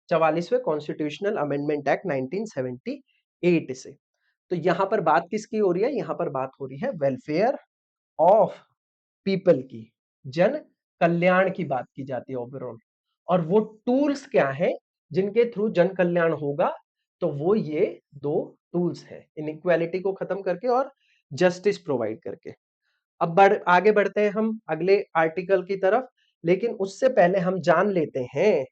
44वें कॉन्स्टिट्यूशनल अमेंडमेंट एक्ट 1978 से। तो यहां पर बात किसकी हो रही है? यहां पर बात हो रही है वेलफेयर ऑफ पीपल की, जन कल्याण की बात की जाती है ओवरऑल। और वो टूल्स क्या है जिनके थ्रू जन कल्याण होगा? तो वो ये दो टूल्स है, इनइक्वालिटी को खत्म करके और जस्टिस प्रोवाइड करके। अब आगे बढ़ते हैं हम अगले आर्टिकल की तरफ, लेकिन उससे पहले हम जान लेते हैं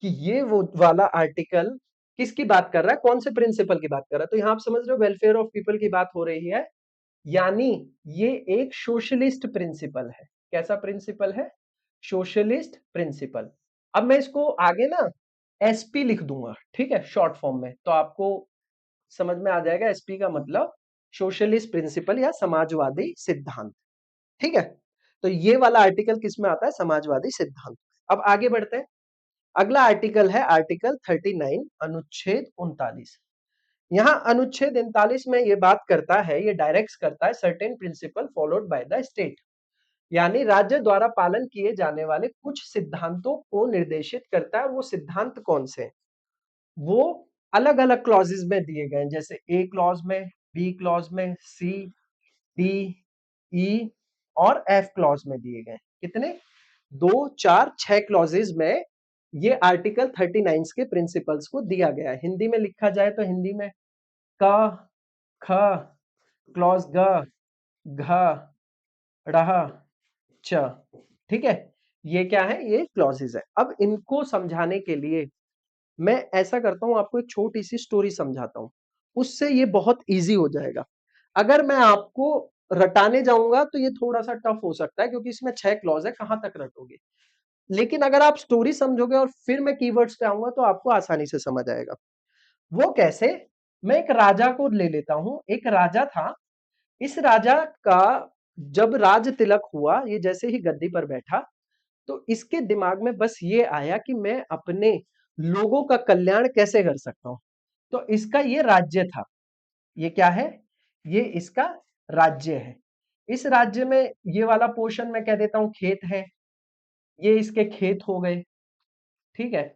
कि ये वो वाला आर्टिकल किसकी बात कर रहा है, कौन से प्रिंसिपल की बात कर रहा है। तो यहां आप समझ रहे हो वेलफेयर ऑफ पीपल की बात हो रही है, यानी ये एक सोशलिस्ट प्रिंसिपल है। कैसा प्रिंसिपल है? Socialist principle. अब मैं इसको आगे ना एसपी लिख दूंगा, ठीक है, शॉर्ट फॉर्म में, तो आपको समझ में आ जाएगा एसपी का मतलब सोशलिस्ट प्रिंसिपल या समाजवादी सिद्धांत। ठीक है, तो ये वाला आर्टिकल किस में आता है? समाजवादी सिद्धांत। अब आगे बढ़ते हैं। अगला आर्टिकल है आर्टिकल 39, अनुच्छेद 39। यहाँ अनुच्छेद 39 में ये बात करता है, ये डायरेक्ट करता है certain principle followed by the state, यानी राज्य द्वारा पालन किए जाने वाले कुछ सिद्धांतों को निर्देशित करता है। वो सिद्धांत कौन से? वो अलग अलग क्लॉजेस में दिए गए हैं, जैसे ए क्लॉज में, बी क्लॉज में, सी, डी, ई और एफ क्लॉज में दिए गए। कितने? 2 4 6 क्लॉजेस में ये आर्टिकल 39 के प्रिंसिपल्स को दिया गया है। हिंदी में लिखा जाए तो हिंदी में क, ख, क्लॉज ग, घ, ढ़, च। ठीक है, ये क्या है? ये क्लॉजेस है। अब इनको समझाने के लिए मैं ऐसा करता हूं, आपको एक छोटी सी स्टोरी समझाता हूं, उससे ये बहुत इजी हो जाएगा। अगर मैं आपको रटाने जाऊंगा तो ये थोड़ा सा टफ हो सकता है, क्योंकि इसमें 6 क्लॉज है, कहां तक रटोगे। लेकिन अगर आप स्टोरी समझोगे और फिर मैं कीवर्ड्स पे आऊंगा तो आपको आसानी से समझ आएगा। वो कैसे? मैं एक राजा को ले लेता हूं। एक राजा था, इस राजा का जब राज तिलक हुआ, ये जैसे ही गद्दी पर बैठा, तो इसके दिमाग में बस ये आया कि मैं अपने लोगों का कल्याण कैसे कर सकता हूं। तो इसका ये राज्य था। ये क्या है? ये इसका राज्य है। इस राज्य में ये वाला पोर्शन मैं कह देता हूं खेत है, ये इसके खेत हो गए। ठीक है,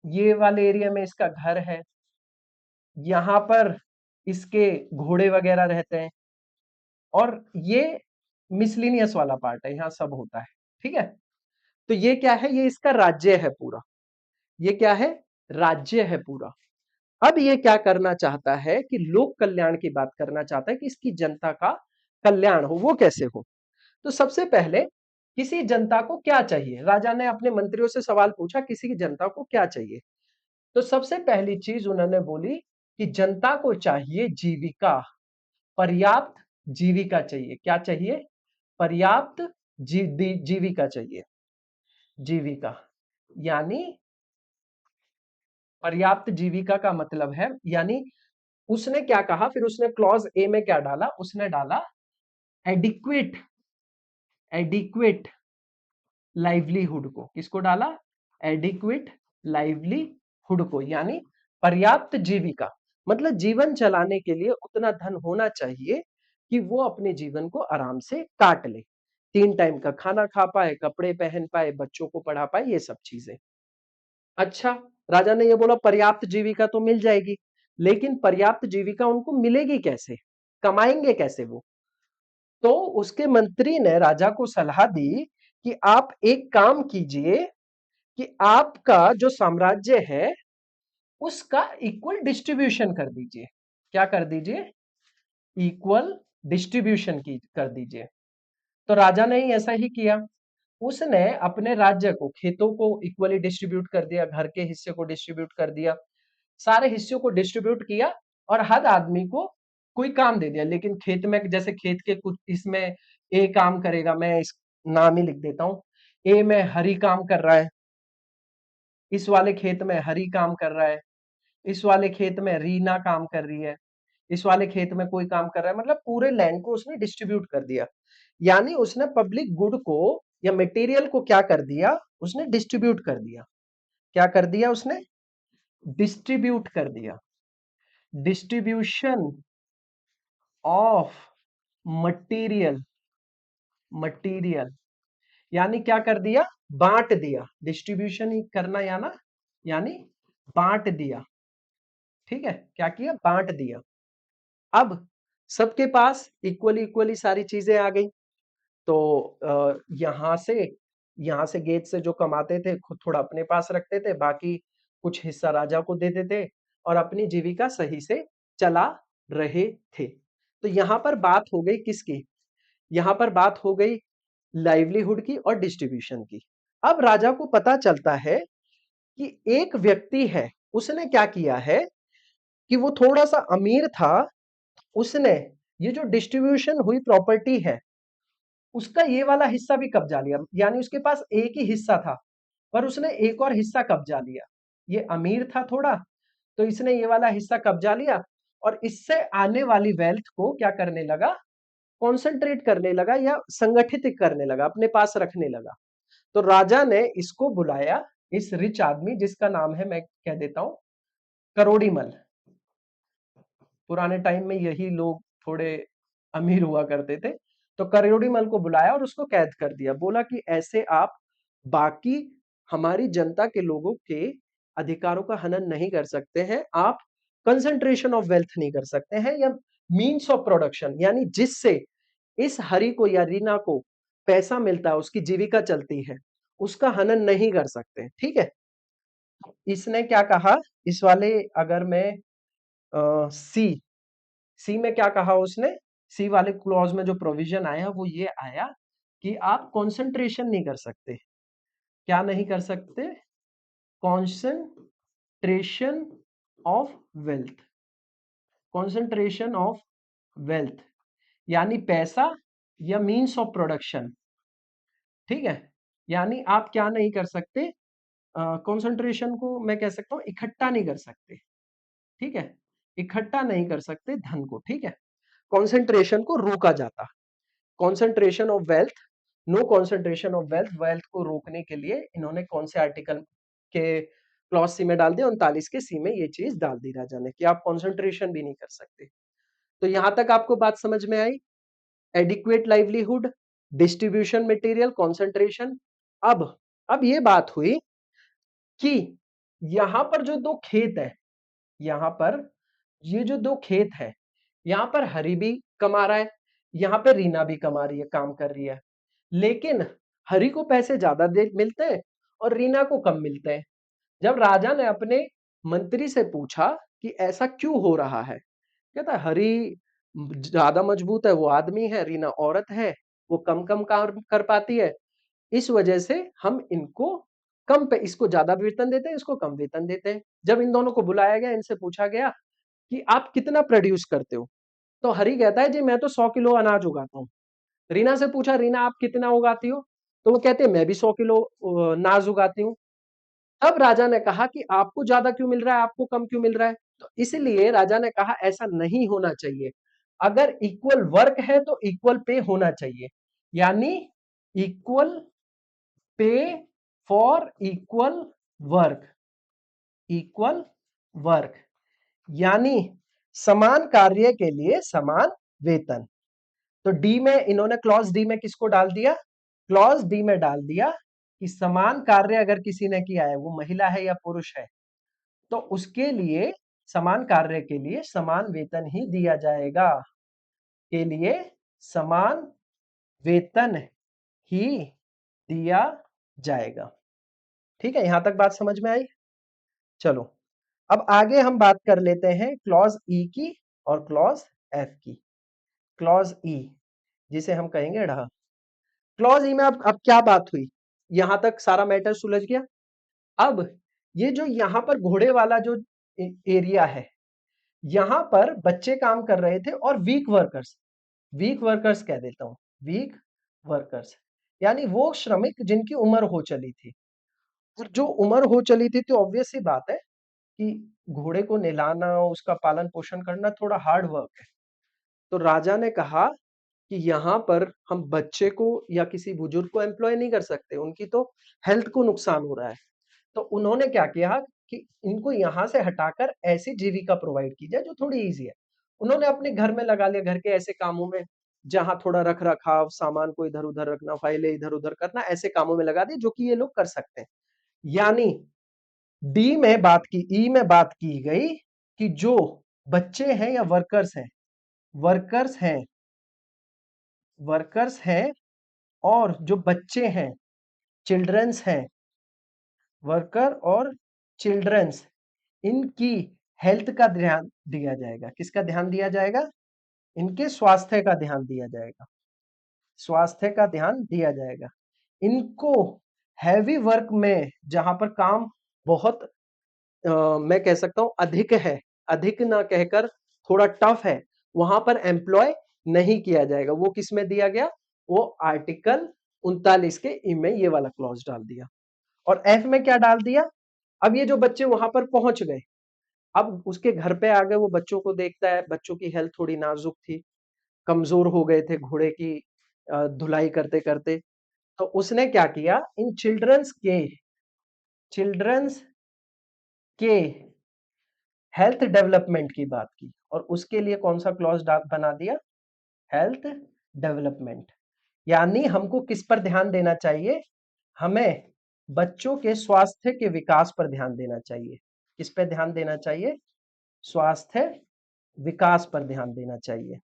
ये वाले एरिया में इसका घर है, यहां पर इसके घोड़े वगैरह रहते हैं, और ये मिसलिनियस वाला पार्ट है, यहां सब होता है। ठीक है, तो ये क्या है? ये इसका राज्य है पूरा। ये क्या है? राज्य है पूरा। अब ये क्या करना चाहता है कि लोक कल्याण की बात करना चाहता है कि इसकी जनता का कल्याण हो। वो कैसे हो? तो सबसे पहले किसी जनता को क्या चाहिए? राजा ने अपने मंत्रियों से सवाल पूछा, किसी की जनता को क्या चाहिए? तो सबसे पहली चीज उन्होंने बोली कि जनता को चाहिए जीविका, पर्याप्त जीविका चाहिए। क्या चाहिए? पर्याप्त जीविका चाहिए। जीविका यानी पर्याप्त जीविका का मतलब है, यानी उसने क्या कहा, फिर उसने क्लॉज ए में क्या डाला? उसने डाला एडिक्वेट, एडिक्वेट लाइवलीहुड को। किसको डाला? एडिक्वेट लाइवलीहुड को, यानी पर्याप्त जीविका। मतलब जीवन चलाने के लिए उतना धन होना चाहिए कि वो अपने जीवन को आराम से काट ले, 3 टाइम का खाना खा पाए, कपड़े पहन पाए, बच्चों को पढ़ा पाए, ये सब चीजें। अच्छा, राजा ने ये बोला पर्याप्त जीविका तो मिल जाएगी, लेकिन पर्याप्त जीविका उनको मिलेगी कैसे? कमाएंगे कैसे वो? तो उसके मंत्री ने राजा को सलाह दी कि आप एक काम कीजिए कि आपका जो साम्राज्य है उसका इक्वल डिस्ट्रीब्यूशन कर दीजिए। क्या कर दीजिए? इक्वल डिस्ट्रीब्यूशन की कर दीजिए। तो राजा ने ही ऐसा ही किया। उसने अपने राज्य को, खेतों को इक्वली डिस्ट्रीब्यूट कर दिया, घर के हिस्से को डिस्ट्रीब्यूट कर दिया, सारे हिस्सों को डिस्ट्रीब्यूट किया, और हर आदमी को कोई काम दे दिया। लेकिन खेत में, जैसे खेत के कुछ इसमें ए काम करेगा, मैं इस नाम ही लिख देता हूं, ए में हरी काम कर रहा है, इस वाले खेत में हरी काम कर रहा है, इस वाले खेत में रीना काम कर रही है, इस वाले खेत में कोई काम कर रहा है। मतलब पूरे लैंड को उसने डिस्ट्रीब्यूट कर दिया, यानी उसने पब्लिक गुड को या मटेरियल को क्या कर दिया? उसने डिस्ट्रीब्यूट कर दिया। क्या कर दिया उसने? डिस्ट्रीब्यूट कर दिया। डिस्ट्रीब्यूशन ऑफ मटेरियल, मटेरियल यानी क्या कर दिया? बांट दिया। डिस्ट्रीब्यूशन ही करना या ना, यानी बांट दिया। ठीक है, क्या किया? बांट दिया। अब सबके पास इक्वली इक्वली सारी चीजें आ गई। तो यहां से गेट से जो कमाते थे खुद थोड़ा अपने पास रखते थे, बाकी कुछ हिस्सा राजा को देते थे, और अपनी जीविका सही से चला रहे थे। तो यहां पर बात हो गई किसकी? यहां पर बात हो गई लाइवलीहुड की और डिस्ट्रीब्यूशन की। अब राजा को पता चलता है कि एक व्यक्ति है, उसने क्या किया है कि वो थोड़ा सा अमीर था, उसने ये जो डिस्ट्रीब्यूशन हुई प्रॉपर्टी है उसका ये वाला हिस्सा भी कब्जा लिया, यानी उसके पास एक ही हिस्सा था पर उसने एक और हिस्सा कब्जा लिया। ये अमीर था थोड़ा, तो इसने ये वाला हिस्सा कब्जा लिया और इससे आने वाली वेल्थ को क्या करने लगा, कॉन्सेंट्रेट करने लगा या संगठित करने लगा, अपने पास रखने लगा। तो राजा ने इसको बुलाया, इस रिच आदमी जिसका नाम है, मैं कह देता हूं, करोड़ीमल। पुराने टाइम में यही लोग थोड़े अमीर हुआ करते थे। तो करोड़ीमल को बुलाया और उसको कैद कर दिया, बोला कि ऐसे आप बाकी हमारी जनता के लोगों के अधिकारों का हनन नहीं कर सकते हैं, आप कंसंट्रेशन ऑफ वेल्थ नहीं कर सकते हैं, या मीन्स ऑफ प्रोडक्शन यानी जिससे इस हरि को या रीना को पैसा मिलता है, उसकी जीविका चलती है, उसका हनन नहीं कर सकते। ठीक है, इसने क्या कहा इस वाले, अगर मैं सी सी में क्या कहा उसने, सी वाले क्लॉज में जो प्रोविजन आया वो ये आया कि आप कंसंट्रेशन नहीं कर सकते। क्या नहीं कर सकते? Concentration of wealth, concentration of wealth यानी पैसा या मीन्स ऑफ प्रोडक्शन। ठीक है, यानी आप क्या नहीं कर सकते, कंसंट्रेशन को मैं कह सकता हूं इकट्ठा नहीं कर सकते। ठीक है, इकट्ठा नहीं कर सकते धन को। ठीक है, कंसंट्रेशन को रोका जाता, concentration of wealth, no concentration of wealth, wealth को रोकने के लिए इन्होंने कौन से आर्टिकल के क्लॉज सी में डाल दिया, 39 के सी में ये चीज डाल दी राजा ने कि आप कॉन्सेंट्रेशन भी नहीं कर सकते। तो यहां तक आपको बात समझ में आई, adequate livelihood, distribution material, concentration. अब ये बात हुई कि यहां पर जो दो खेत है, यहां पर ये जो दो खेत है, यहां पर हरि भी कमा रहा है, यहां पे रीना भी कमा रही है, काम कर रही है, लेकिन हरि को पैसे ज्यादा दे मिलते हैं और रीना को कम मिलते हैं। जब राजा ने अपने मंत्री से पूछा कि ऐसा क्यों हो रहा है, कहता है हरि ज्यादा मजबूत है, वो आदमी है, रीना औरत है, वो कम कम काम कर पाती है, इस वजह से हम इनको कम पे, इसको ज्यादा वेतन देते हैं, इसको कम वेतन देते हैं। जब इन दोनों को बुलाया गया, इनसे पूछा गया कि आप कितना प्रोड्यूस करते हो, तो हरि कहता है जी मैं तो 100 किलो अनाज उगाता हूँ। रीना से पूछा, रीना आप कितना उगाती हो, तो वो कहते हैं मैं भी 100 किलो अनाज उगाती हूँ। तब राजा ने कहा कि आपको ज्यादा क्यों मिल रहा है, आपको कम क्यों मिल रहा है, तो इसलिए राजा ने कहा ऐसा नहीं होना चाहिए, अगर इक्वल वर्क है तो इक्वल पे होना चाहिए, यानी equal pay for equal work, equal work यानी समान कार्य के लिए समान वेतन। तो डी में इन्होंने क्लॉज डी में किसको डाल दिया, क्लॉज डी में डाल दिया कि समान कार्य अगर किसी ने किया है, वो महिला है या पुरुष है, तो उसके लिए समान कार्य के लिए समान वेतन ही दिया जाएगा, के लिए समान वेतन ही दिया जाएगा। ठीक है, यहां तक बात समझ में आई। चलो अब आगे हम बात कर लेते हैं क्लॉज ई की और क्लॉज एफ की। क्लॉज ई जिसे हम कहेंगे ढ, क्लॉज ई में अब क्या बात हुई, यहां तक सारा मैटर सुलझ गया। अब ये जो यहां पर घोड़े वाला जो एरिया है, यहां पर बच्चे काम कर रहे थे और वीक वर्कर्स, वीक वर्कर्स कह देता हूं, वीक वर्कर्स यानी वो श्रमिक जिनकी उम्र हो चली थी। और जो उम्र हो चली थी तो ऑब्वियस सी बात है कि घोड़े को नहलाना, उसका पालन पोषण करना थोड़ा हार्ड वर्क है। तो राजा ने कहा कि यहाँ पर हम बच्चे को या किसी बुजुर्ग को एम्प्लॉय नहीं कर सकते, उनकी तो हेल्थ को नुकसान हो रहा है। तो उन्होंने क्या किया कि इनको यहाँ से हटाकर ऐसी जीविका प्रोवाइड की जाए जो थोड़ी इजी है। उन्होंने अपने घर में लगा लिया, घर के ऐसे कामों में जहां थोड़ा रख रखाव, सामान को इधर उधर रखना, फाइलें इधर उधर करना, ऐसे कामों में लगा दी जो कि ये लोग कर सकते हैं। यानी डी में बात की, ई में बात की गई कि जो बच्चे हैं या वर्कर्स हैं, वर्कर्स हैं, वर्कर्स हैं और जो बच्चे हैं, चिल्ड्रंस हैं, वर्कर और चिल्ड्रंस, इनकी हेल्थ का ध्यान दिया जाएगा। किसका ध्यान दिया जाएगा? इनके स्वास्थ्य का ध्यान दिया जाएगा, स्वास्थ्य का ध्यान दिया जाएगा। इनको हैवी वर्क में, जहां पर काम बहुत मैं कह सकता हूं अधिक है, अधिक ना कहकर थोड़ा टफ है, वहां पर एम्प्लॉय नहीं किया जाएगा। वो किस में दिया गया? वो आर्टिकल 39 के ई में ये वाला क्लॉज डाल दिया। और एफ में क्या डाल दिया? अब ये जो बच्चे वहां पर पहुंच गए, अब उसके घर पे आ गए, वो बच्चों को देखता है, बच्चों की हेल्थ थोड़ी नाजुक थी, कमजोर हो गए थे घोड़े की धुलाई करते करते। तो उसने क्या किया, इन चिल्ड्रंस के हेल्थ डेवलपमेंट की बात की, और उसके लिए कौन सा क्लॉज बना दिया? Health development. यानी हमको किस पर ध्यान देना चाहिए? हमें बच्चों के स्वास्थ्य के विकास पर ध्यान देना चाहिए। किस पर ध्यान देना चाहिए? स्वास्थ्य विकास पर ध्यान देना चाहिए।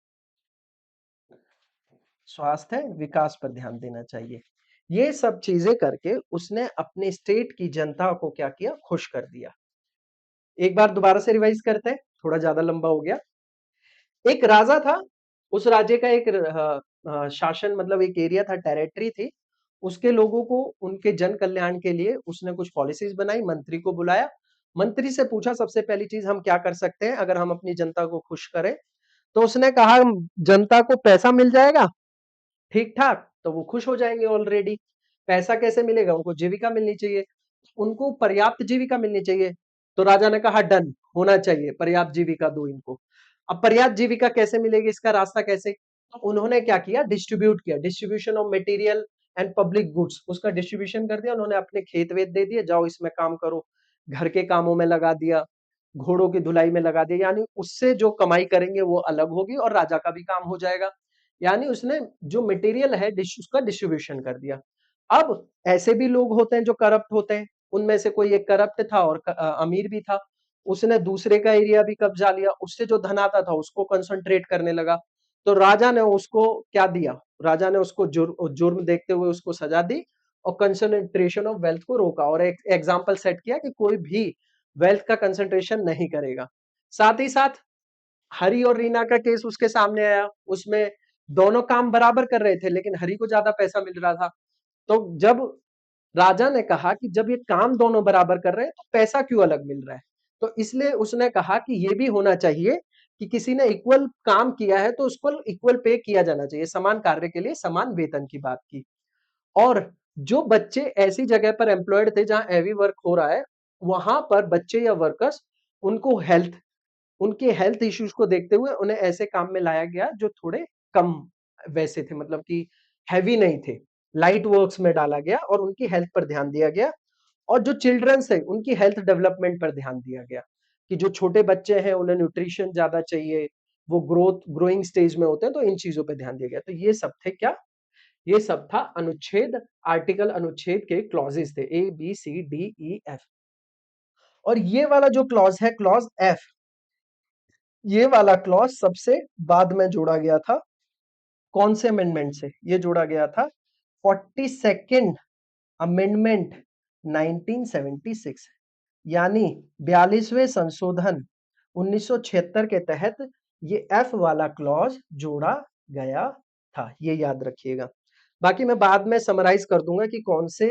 स्वास्थ्य विकास पर ध्यान देना चाहिए। ये सब चीजें करके उसने अपने स्टेट की जनता को क्या किया? खुश कर दिया। एक बार दोबारा से रिवाइज करते हैं, थोड़ा ज्यादा लंबा हो गया। एक राजा था, उस राज्य का एक शासन मतलब एक एरिया था, टेरिटरी थी। उसके लोगों को उनके जन कल्याण के लिए उसने कुछ पॉलिसीज बनाई, मंत्री को बुलाया, मंत्री से पूछा सबसे पहली चीज हम क्या कर सकते हैं अगर हम अपनी जनता को खुश करें? तो उसने कहा जनता को पैसा मिल जाएगा ठीक ठाक तो वो खुश हो जाएंगे। ऑलरेडी पैसा कैसे मिलेगा? उनको जीविका मिलनी चाहिए, उनको पर्याप्त जीविका मिलनी चाहिए। तो राजा ने कहा डन, होना चाहिए, पर्याप्त जीविका दो इनको। अब पर्याप्त जीविका कैसे मिलेगी, इसका रास्ता कैसे? तो उन्होंने क्या किया? डिस्ट्रीब्यूट किया, distribution of material and public goods, उसका डिस्ट्रीब्यूशन कर दिया। उन्होंने अपने खेत वेत दे दिए, जाओ इसमें काम करो, घर के कामों में लगा दिया, घोड़ों की धुलाई में लगा दिया, यानी उससे जो कमाई करेंगे वो अलग होगी और राजा का भी काम हो जाएगा। यानी उसने जो मटेरियल है उसका डिस्ट्रीब्यूशन कर दिया। अब ऐसे भी लोग होते हैं जो करप्ट होते हैं, उनमें से कोई एक करप्ट था और अमीर भी था। उसने दूसरे का एरिया भी कब्जा लिया, उससे जो धन आता था उसको कंसंट्रेट करने लगा। तो राजा ने उसको क्या दिया? राजा ने उसको जुर्म देखते हुए उसको सजा दी और कंसंट्रेशन ऑफ वेल्थ को रोका, और एक एग्जाम्पल सेट किया कि कोई भी वेल्थ का कंसंट्रेशन नहीं करेगा। साथ ही साथ हरि और रीना का केस उसके सामने आया, उसमें दोनों काम बराबर कर रहे थे लेकिन हरि को ज्यादा पैसा मिल रहा था। तो जब राजा ने कहा कि जब ये काम दोनों बराबर कर रहे हैं तो पैसा क्यों अलग मिल रहा है? तो इसलिए उसने कहा कि ये भी होना चाहिए कि किसी ने इक्वल काम किया है तो उसको इक्वल पे किया जाना चाहिए, समान कार्य के लिए समान वेतन की बात की। और जो बच्चे ऐसी जगह पर एम्प्लॉयड थे जहां हैवी वर्क हो रहा है, वहां पर बच्चे या वर्कर्स, उनको उनके हेल्थ इश्यूज को देखते हुए उन्हें ऐसे काम में लाया गया जो थोड़े कम वैसे थे, मतलब कि हैवी नहीं थे, लाइट वर्क्स में डाला गया और उनकी हेल्थ पर ध्यान दिया गया। और जो चिल्ड्रंस है उनकी हेल्थ डेवलपमेंट पर ध्यान दिया गया कि जो छोटे बच्चे हैं उन्हें न्यूट्रिशन ज्यादा चाहिए, वो ग्रोइंग स्टेज में होते हैं, तो इन चीजों पर ध्यान दिया गया। तो ये सब थे क्या? ये सब था अनुच्छेद, आर्टिकल अनुच्छेद के क्लॉजेस थे, ABCDEF। और ये वाला जो क्लॉज है, क्लॉज एफ, ये वाला क्लॉज सबसे बाद में जोड़ा गया था। कौन से अमेंडमेंट से ये जोड़ा गया था? 42nd अमेंडमेंट 1976, यानी 42वें संशोधन 1976 के तहत ये एफ वाला क्लॉज जोड़ा गया था, ये याद रखिएगा। बाकी मैं बाद में समराइज कर दूंगा कि कौन से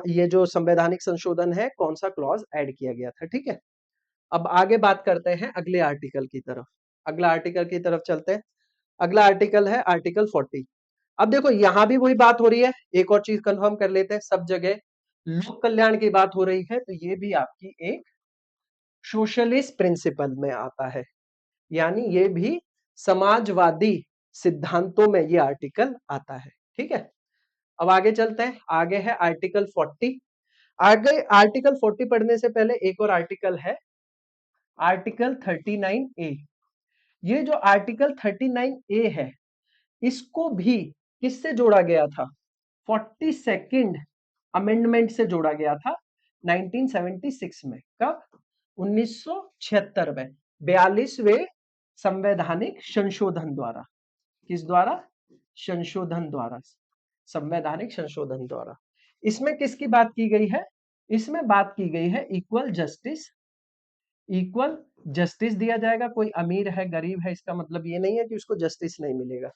ये जो संवैधानिक संशोधन है कौन सा क्लॉज ऐड किया गया था, ठीक है। अब आगे बात करते हैं अगले आर्टिकल की तरफ, अगला आर्टिकल की तरफ चलते हैं। अगला आर्टिकल है आर्टिकल 40। अब देखो यहां भी वही बात हो रही है, एक और चीज कंफर्म कर लेते हैं, सब जगह लोक कल्याण की बात हो रही है, तो ये भी आपकी एक सोशलिस्ट प्रिंसिपल में आता है, यानी ये भी समाजवादी सिद्धांतों में ये आर्टिकल आता है, ठीक है। अब आगे चलते हैं, आगे है आर्टिकल 40। आगे आर्टिकल 40 पढ़ने से पहले एक और आर्टिकल है, आर्टिकल 39A। ये जो आर्टिकल 39A है, इसको भी किससे जोड़ा गया था? 42nd अमेंडमेंट से जोड़ा गया था 1976 में। कब? 1976 में, 42वें संवैधानिक संशोधन द्वारा। किस द्वारा? संशोधन द्वारा, संवैधानिक संशोधन द्वारा। इसमें किसकी बात की गई है? इसमें बात की गई है इक्वल जस्टिस, इक्वल जस्टिस दिया जाएगा। कोई अमीर है गरीब है इसका मतलब ये नहीं है कि उसको जस्टिस नहीं मिलेगा।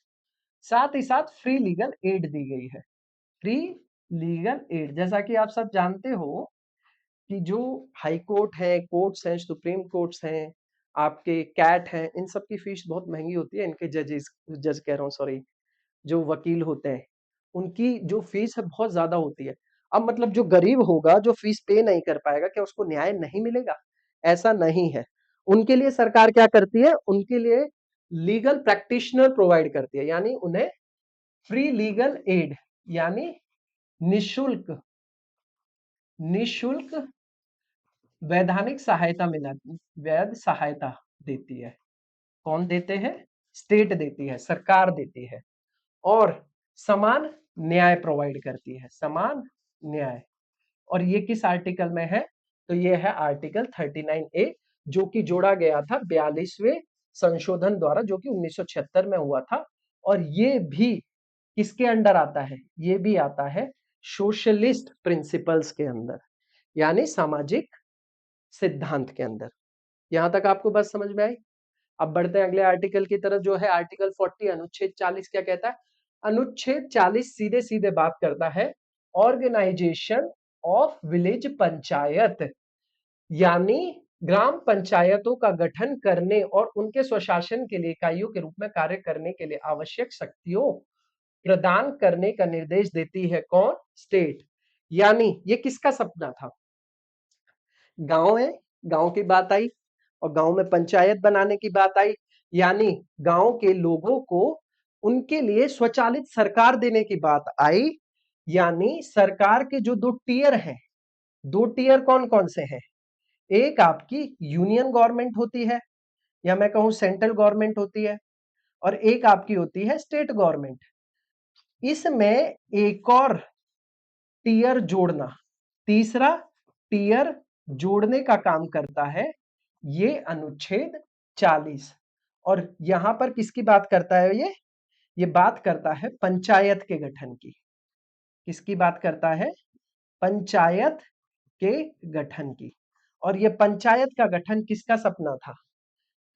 साथ ही साथ फ्री लीगल एड दी गई है, फ्री लीगल एड। जैसा कि आप सब जानते हो कि जो हाई कोर्ट है, कोर्ट्स हैं, सुप्रीम कोर्ट्स हैं, आपके कैट हैं, इन सब की फीस बहुत महंगी होती है। इनके जज कह रहा हूँ, सॉरी, जो वकील होते हैं उनकी जो फीस है बहुत ज्यादा होती है। अब मतलब जो गरीब होगा, जो फीस पे नहीं कर पाएगा, क्या उसको न्याय नहीं मिलेगा? ऐसा नहीं है। उनके लिए सरकार क्या करती है? उनके लिए लीगल प्रैक्टिशनर प्रोवाइड करती है, यानी उन्हें फ्री लीगल एड, यानी निशुल्क निशुल्क वैधानिक सहायता वैध सहायता देती है। कौन देते हैं? स्टेट देती है, सरकार देती है। और समान न्याय प्रोवाइड करती है, समान न्याय। और ये किस आर्टिकल में है? तो ये है आर्टिकल 39A, जो कि जोड़ा गया था 42वें संशोधन द्वारा, जो कि 1976 में हुआ था। और ये भी किसके अंडर आता है? ये भी आता है सोशलिस्ट प्रिंसिपल्स के अंदर, यानी सामाजिक सिद्धांत के अंदर। यहां तक आपको बस समझ में आई? अब बढ़ते हैं अगले आर्टिकल की तरफ, जो है आर्टिकल 40, अनुच्छेद 40 क्या कहता है? अनुच्छेद 40 सीधे सीधे बात करता है ऑर्गेनाइजेशन ऑफ विलेज पंचायत, यानी ग्राम पंचायतों का गठन करने और उनके स्वशासन के लिए इकाइयों के रूप में कार्य करने के लिए आवश्यक शक्तियों प्रदान करने का निर्देश देती है। कौन? स्टेट। यानी ये किसका सपना था? गांव है, गांव की बात आई, और गांव में पंचायत बनाने की बात आई, यानी गांव के लोगों को उनके लिए स्वचालित सरकार देने की बात आई। यानी सरकार के जो दो टीयर हैं, दो टीयर कौन कौन से हैं? एक आपकी यूनियन गवर्नमेंट होती है, या मैं कहूं सेंट्रल गवर्नमेंट होती है, और एक आपकी होती है स्टेट गवर्नमेंट। इसमें एक और टीयर जोड़ना, तीसरा टीयर जोड़ने का काम करता है ये अनुच्छेद 40। और यहां पर किसकी बात करता है? ये बात करता है पंचायत के गठन की। किसकी बात करता है? पंचायत के गठन की। और ये पंचायत का गठन किसका सपना था?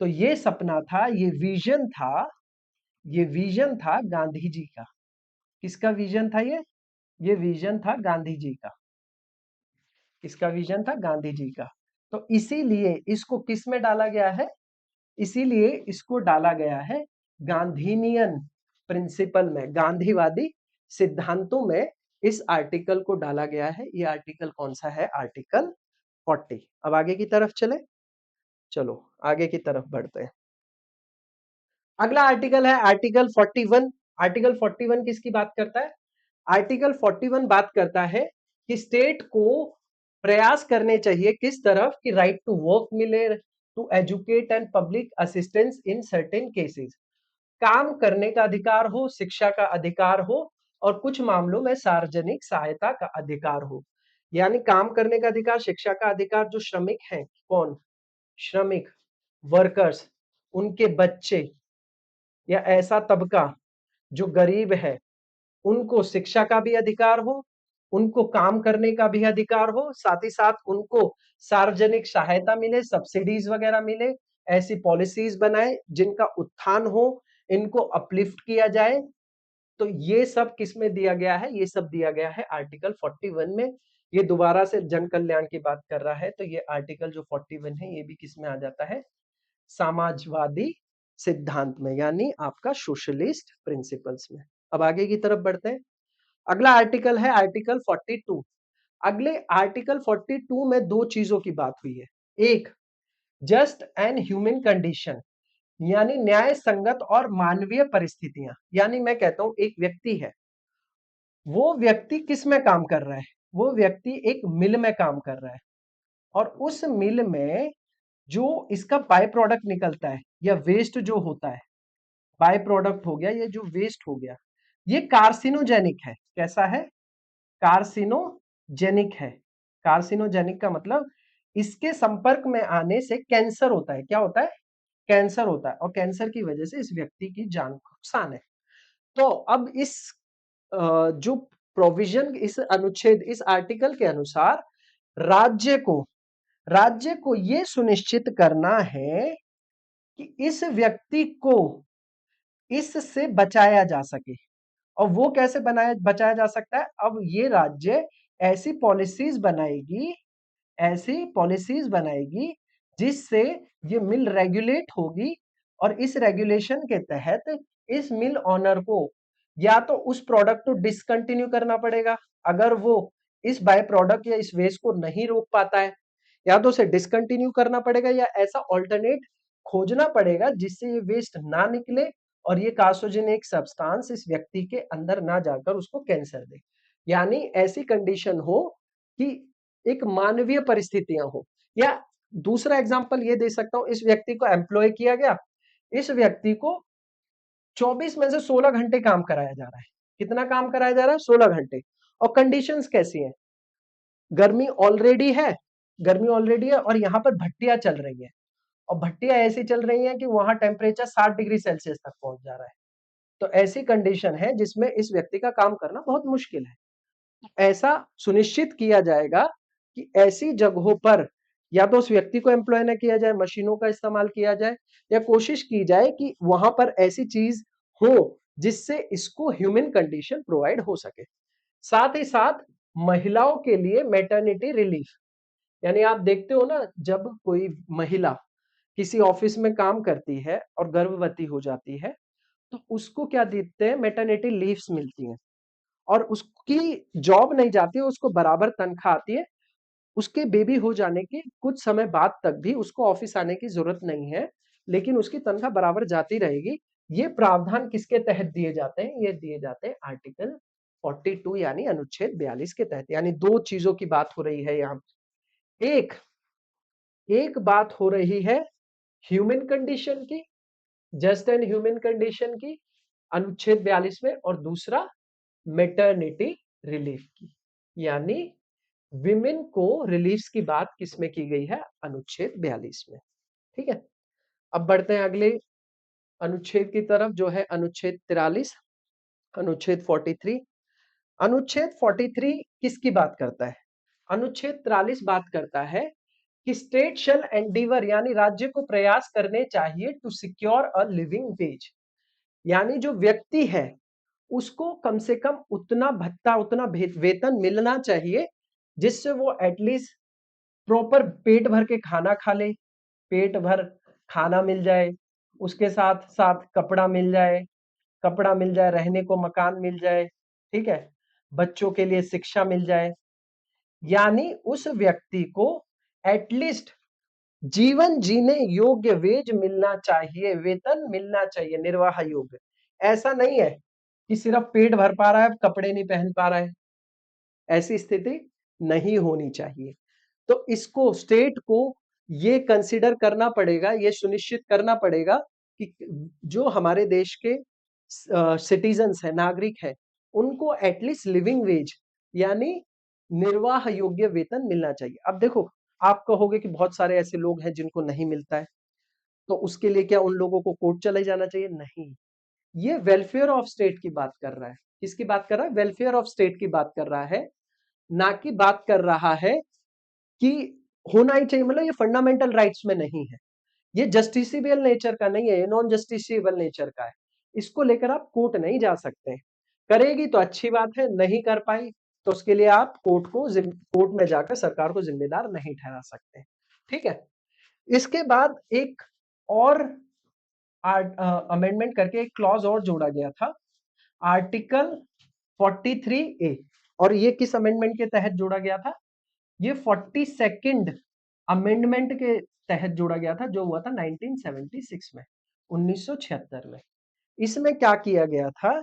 तो ये सपना था, ये विजन था गांधी जी का। किसका विजन था ये विजन था गांधी जी का। किसका विजन था? गांधी जी का। तो इसीलिए इसको किस में डाला गया है? इसीलिए इसको डाला गया है गांधीनियन प्रिंसिपल में, गांधीवादी सिद्धांतों में इस आर्टिकल को डाला गया है। ये आर्टिकल कौन सा है? आर्टिकल 40। अब आगे की तरफ चले, चलो आगे की तरफ बढ़ते हैं। अगला आर्टिकल है आर्टिकल 41। आर्टिकल 41 किसकी बात करता है? आर्टिकल 41 बात करता है कि स्टेट को प्रयास करने चाहिए किस तरफ? कि राइट टू वर्क मिले, to educate and public assistance in certain cases. काम करने का अधिकार हो, शिक्षा का अधिकार हो, और कुछ मामलों में सार्वजनिक सहायता का अधिकार हो। यानी काम करने का अधिकार, शिक्षा का अधिकार, जो श्रमिक हैं, कौन? श्रमिक, वर्कर्स, उनके बच्चे, या ऐसा तबका जो गरीब है, उनको शिक्षा का भी अधिकार हो, उनको काम करने का भी अधिकार हो, साथ ही साथ उनको सार्वजनिक सहायता मिले, सब्सिडीज वगैरह मिले। ऐसी पॉलिसीज बनाए जिनका उत्थान हो, इनको अपलिफ्ट किया जाए। तो ये सब किस में दिया गया है? ये सब दिया गया है आर्टिकल 41 में। ये दोबारा से जन कल्याण की बात कर रहा है, तो ये आर्टिकल जो 41 है, ये भी किस में आ जाता है? समाजवादी सिद्धांत में, यानी आपका सोशलिस्ट प्रिंसिपल्स में। अब आगे की तरफ बढ़ते हैं। अगला आर्टिकल है आर्टिकल 42। अगले आर्टिकल 42 में दो चीजों की बात हुई है। एक, जस्ट एंड ह्यूमन कंडीशन, यानी न्याय संगत और मानवीय परिस्थितियां। यानी मैं कहता हूं एक व्यक्ति है, वो व्यक्ति किस में काम कर रहा है? वो व्यक्ति एक मिल में काम कर रहा है, और उस मिल में जो इसका बाय प्रोडक्ट निकलता है, या वेस्ट जो होता है, बाय प्रोडक्ट हो गया, ये जो वेस्ट हो गया, ये कार्सिनोजेनिक है। कैसा है? कार्सिनोजेनिक है। कार्सिनोजेनिक का मतलब इसके संपर्क में आने से कैंसर होता है। क्या होता है? कैंसर होता है, और कैंसर की वजह से इस व्यक्ति की जान को नुकसान है। तो अब इस जो प्रोविजन, इस अनुच्छेद, इस आर्टिकल के अनुसार राज्य को यह सुनिश्चित करना है कि इस व्यक्ति को इससे बचाया जा सके। और वो कैसे बचाया जा सकता है? अब ये राज्य ऐसी पॉलिसीज बनाएगी ऐसी पॉलिसीज बनाएगी जिससे ये मिल रेगुलेट होगी, और इस रेगुलेशन के तहत इस मिल ऑनर को या तो उस प्रोडक्ट को डिसकंटिन्यू करना पड़ेगा, अगर वो इस बाय प्रोडक्ट या इस वेस्ट को नहीं रोक पाता है, या तो उसे डिसकंटिन्यू करना पड़ेगा या ऐसा ऑल्टरनेट खोजना पड़ेगा जिससे ये वेस्ट ना निकले और ये कार्सिनोजेनिक सब्सटेंस इस व्यक्ति के अंदर ना जाकर उसको कैंसर दे। यानी ऐसी कंडीशन हो कि एक मानवीय परिस्थितियां हो। या दूसरा एग्जांपल ये दे सकता हूं, इस व्यक्ति को एम्प्लॉय किया गया, इस व्यक्ति को 24 में से 16 घंटे काम कराया जा रहा है। कितना काम कराया जा रहा है? 16 घंटे। और कंडीशंस कैसी हैं? गर्मी ऑलरेडी है, गर्मी ऑलरेडी है और यहाँ पर भट्टियां चल रही है, और भट्टियां ऐसी चल रही हैं कि वहां टेम्परेचर 60 डिग्री सेल्सियस तक पहुंच जा रहा है। तो ऐसी कंडीशन है जिसमें इस व्यक्ति का काम करना बहुत मुश्किल है। ऐसा सुनिश्चित किया जाएगा कि ऐसी जगहों पर या तो उस व्यक्ति को एम्प्लॉय न किया जाए, मशीनों का इस्तेमाल किया जाए, या कोशिश की जाए कि वहां पर ऐसी चीज हो जिससे इसको ह्यूमन कंडीशन प्रोवाइड हो सके। साथ ही साथ महिलाओं के लिए मैटरनिटी रिलीफ, यानी आप देखते हो ना, जब कोई महिला किसी ऑफिस में काम करती है और गर्भवती हो जाती है तो उसको क्या देते हैं? मैटरनिटी लीव्स मिलती हैं, और उसकी जॉब नहीं जाती है, उसको बराबर तनख्वाह आती है। उसके बेबी हो जाने के कुछ समय बाद तक भी उसको ऑफिस आने की जरूरत नहीं है, लेकिन उसकी तनख्वाह बराबर जाती रहेगी। ये प्रावधान किसके तहत दिए जाते हैं? ये दिए जाते हैं आर्टिकल 42 यानी अनुच्छेद 42 के तहत। यानी दो चीजों की बात हो रही है यहाँ। एक एक बात हो रही है ह्यूमन कंडीशन की, जस्ट एंड ह्यूमन कंडीशन की, अनुच्छेद 42 में, और दूसरा मेटर्निटी रिलीफ की, यानी विमेन को रिलीफ की बात किसमें की गई है? अनुच्छेद 42 में। ठीक है, अब बढ़ते हैं अगले अनुच्छेद की तरफ, जो है अनुच्छेद 43, अनुच्छेद 43। अनुच्छेद 43 किसकी बात करता है? अनुच्छेद 43 बात करता है कि स्टेट शैल एंडीवर, यानी राज्य को प्रयास करने चाहिए to secure a living wage, यानी जो व्यक्ति है उसको कम से कम उतना भत्ता, उतना वेतन मिलना चाहिए जिससे वो एटलीस्ट प्रॉपर पेट भर के खाना खा ले, पेट भर खाना मिल जाए, उसके साथ साथ कपड़ा मिल जाए, कपड़ा मिल जाए, रहने को मकान मिल जाए, ठीक है, बच्चों के लिए शिक्षा मिल जाए। यानी उस व्यक्ति को एटलीस्ट जीवन जीने योग्य वेज मिलना चाहिए, वेतन मिलना चाहिए, निर्वाह योग्य। ऐसा नहीं है कि सिर्फ पेट भर पा रहा है, कपड़े नहीं पहन पा रहा है, ऐसी स्थिति नहीं होनी चाहिए। तो इसको स्टेट को ये कंसिडर करना पड़ेगा, ये सुनिश्चित करना पड़ेगा कि जो हमारे देश के सिटीजन्स है, नागरिक है, उनको एटलीस्ट लिविंग वेज यानी निर्वाह योग्य वेतन मिलना चाहिए। अब देखो, आप कहोगे कि बहुत सारे ऐसे लोग हैं जिनको नहीं मिलता है, तो उसके लिए क्या उन लोगों को कोर्ट चले जाना चाहिए? नहीं, ये वेलफेयर ऑफ स्टेट की बात कर रहा है। किसकी बात कर रहा है? वेलफेयर ऑफ स्टेट की बात कर रहा है, ना कि बात कर रहा है कि होना ही चाहिए, मतलब ये फंडामेंटल राइट्स में नहीं है, ये जस्टिसेबल नेचर का नहीं है, ये नॉन जस्टिसेबल नेचर का है। इसको लेकर आप कोर्ट नहीं जा सकते। करेगी तो अच्छी बात है, नहीं कर पाई तो उसके लिए आप कोर्ट में जाकर सरकार को जिम्मेदार नहीं ठहरा सकते। ठीक है, इसके बाद एक और अमेंडमेंट करके एक क्लॉज और जोड़ा गया था, आर्टिकल 43A। और ये किस अमेंडमेंट के तहत जोड़ा गया था? ये 42nd अमेंडमेंट के तहत जोड़ा गया था, जो हुआ था 1976 में, 1976 में। इसमें क्या किया गया था?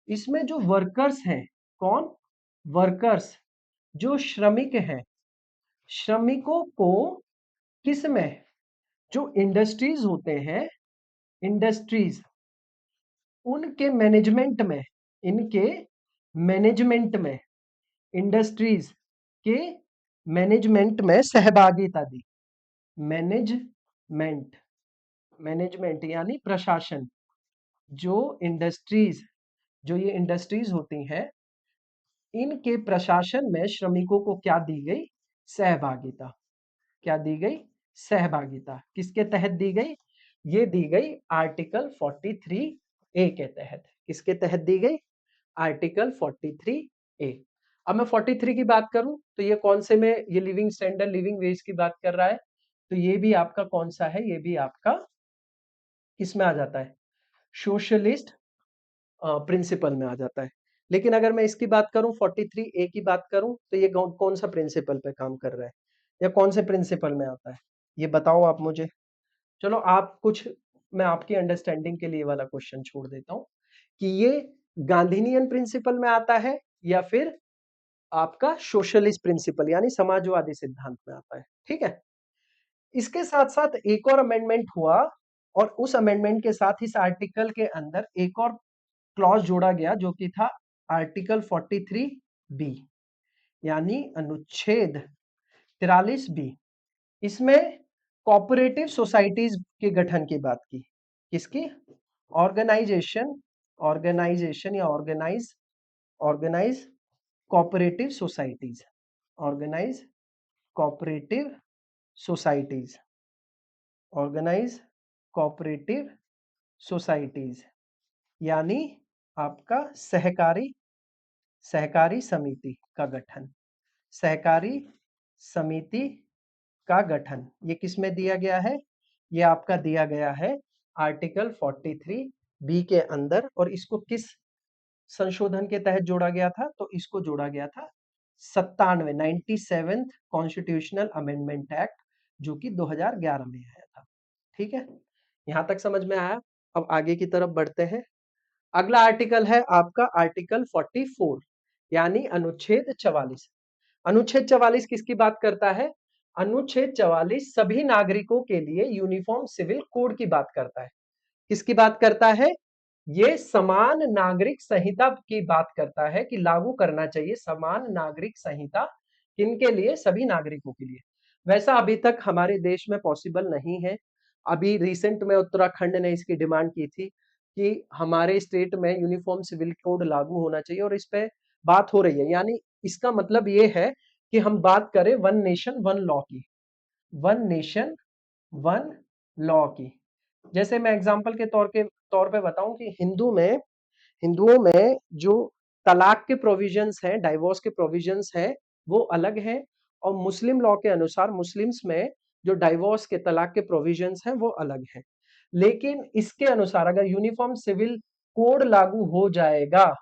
इसमें जो वर्कर्स हैं, कौन? वर्कर्स, जो श्रमिक हैं, श्रमिकों को किस में? जो इंडस्ट्रीज होते हैं, इंडस्ट्रीज, उनके मैनेजमेंट में, इनके मैनेजमेंट में, इंडस्ट्रीज के मैनेजमेंट में सहभागिता दी। मैनेजमेंट, मैनेजमेंट यानी प्रशासन, जो इंडस्ट्रीज, जो ये इंडस्ट्रीज होती हैं, इनके प्रशासन में श्रमिकों को क्या दी गई? सहभागिता। क्या दी गई? सहभागिता। किसके तहत दी गई? ये दी गई आर्टिकल 43A के तहत। किसके तहत दी गई? Article 43A। अब मैं 43 की बात करूं तो ये कौन से में, ये लिविंग स्टैंडर्ड लिविंग वेज की बात कर रहा है, तो ये भी आपका कौन सा है, ये भी आपका किसमें आ जाता है, सोशलिस्ट प्रिंसिपल में आ जाता है। लेकिन अगर मैं इसकी बात करूं 43A की बात करूं तो ये कौन सा प्रिंसिपल पे काम कर रहा है या कौन से प्रिंसिपल में आता है, ये बताओ आप मुझे। चलो आप कुछ, मैं आपकी अंडरस्टैंडिंग के लिए वाला क्वेश्चन छोड़ देता हूं कि ये गांधीनियन प्रिंसिपल में आता है या फिर आपका सोशलिस्ट प्रिंसिपल यानी समाजवादी सिद्धांत में आता है। ठीक है, इसके साथ साथ एक और अमेंडमेंट हुआ और उस अमेंडमेंट के साथ इस आर्टिकल के अंदर एक और क्लॉज जोड़ा गया जो कि था आर्टिकल 43B यानी अनुच्छेद 43B। इसमें कोऑपरेटिव सोसाइटीज के गठन की बात की, किसकी, ऑर्गेनाइजेशन, ऑर्गेनाइजेशन या organise, organise cooperative societies, organise cooperative societies, organise cooperative societies यानी आपका सहकारी, सहकारी समिति का गठन, सहकारी समिति का गठन, ये किसमें दिया गया है, ये आपका दिया गया है आर्टिकल 43B के अंदर। और इसको किस संशोधन के तहत जोड़ा गया था, तो इसको जोड़ा गया था 97 कॉन्स्टिट्यूशनल अमेंडमेंट एक्ट जो कि 2011 में आया था। ठीक है, यहां तक समझ में आया। अब आगे की तरफ बढ़ते हैं। अगला आर्टिकल है आपका आर्टिकल 44 यानी अनुच्छेद 44। अनुच्छेद 44 किसकी बात करता है, अनुच्छेद 44 सभी नागरिकों के लिए यूनिफॉर्म सिविल कोड की बात करता है। किसकी बात करता है, ये समान नागरिक संहिता की बात करता है कि लागू करना चाहिए समान नागरिक संहिता, किनके लिए, सभी नागरिकों के लिए। वैसा अभी तक हमारे देश में पॉसिबल नहीं है। अभी रिसेंट में उत्तराखंड ने इसकी डिमांड की थी कि हमारे स्टेट में यूनिफॉर्म सिविल कोड लागू होना चाहिए और इस पे बात हो रही है। यानी इसका मतलब ये है कि हम बात करें वन नेशन वन लॉ की, वन नेशन वन लॉ की। जैसे मैं एग्जांपल के तौर पे बताऊं कि हिंदुओं में जो तलाक के प्रोविजंस हैं, डाइवोर्स के प्रोविजंस हैं, वो अलग हैं। और मुस्लिम लॉ के अनुसार मुस्लिम्स में जो डाइवोर्स के, तलाक के प्रोविजंस हैं वो अलग हैं। लेकिन इसके अनुसार अगर यूनिफॉर्म सिविल कोड लागू हो जाएगा,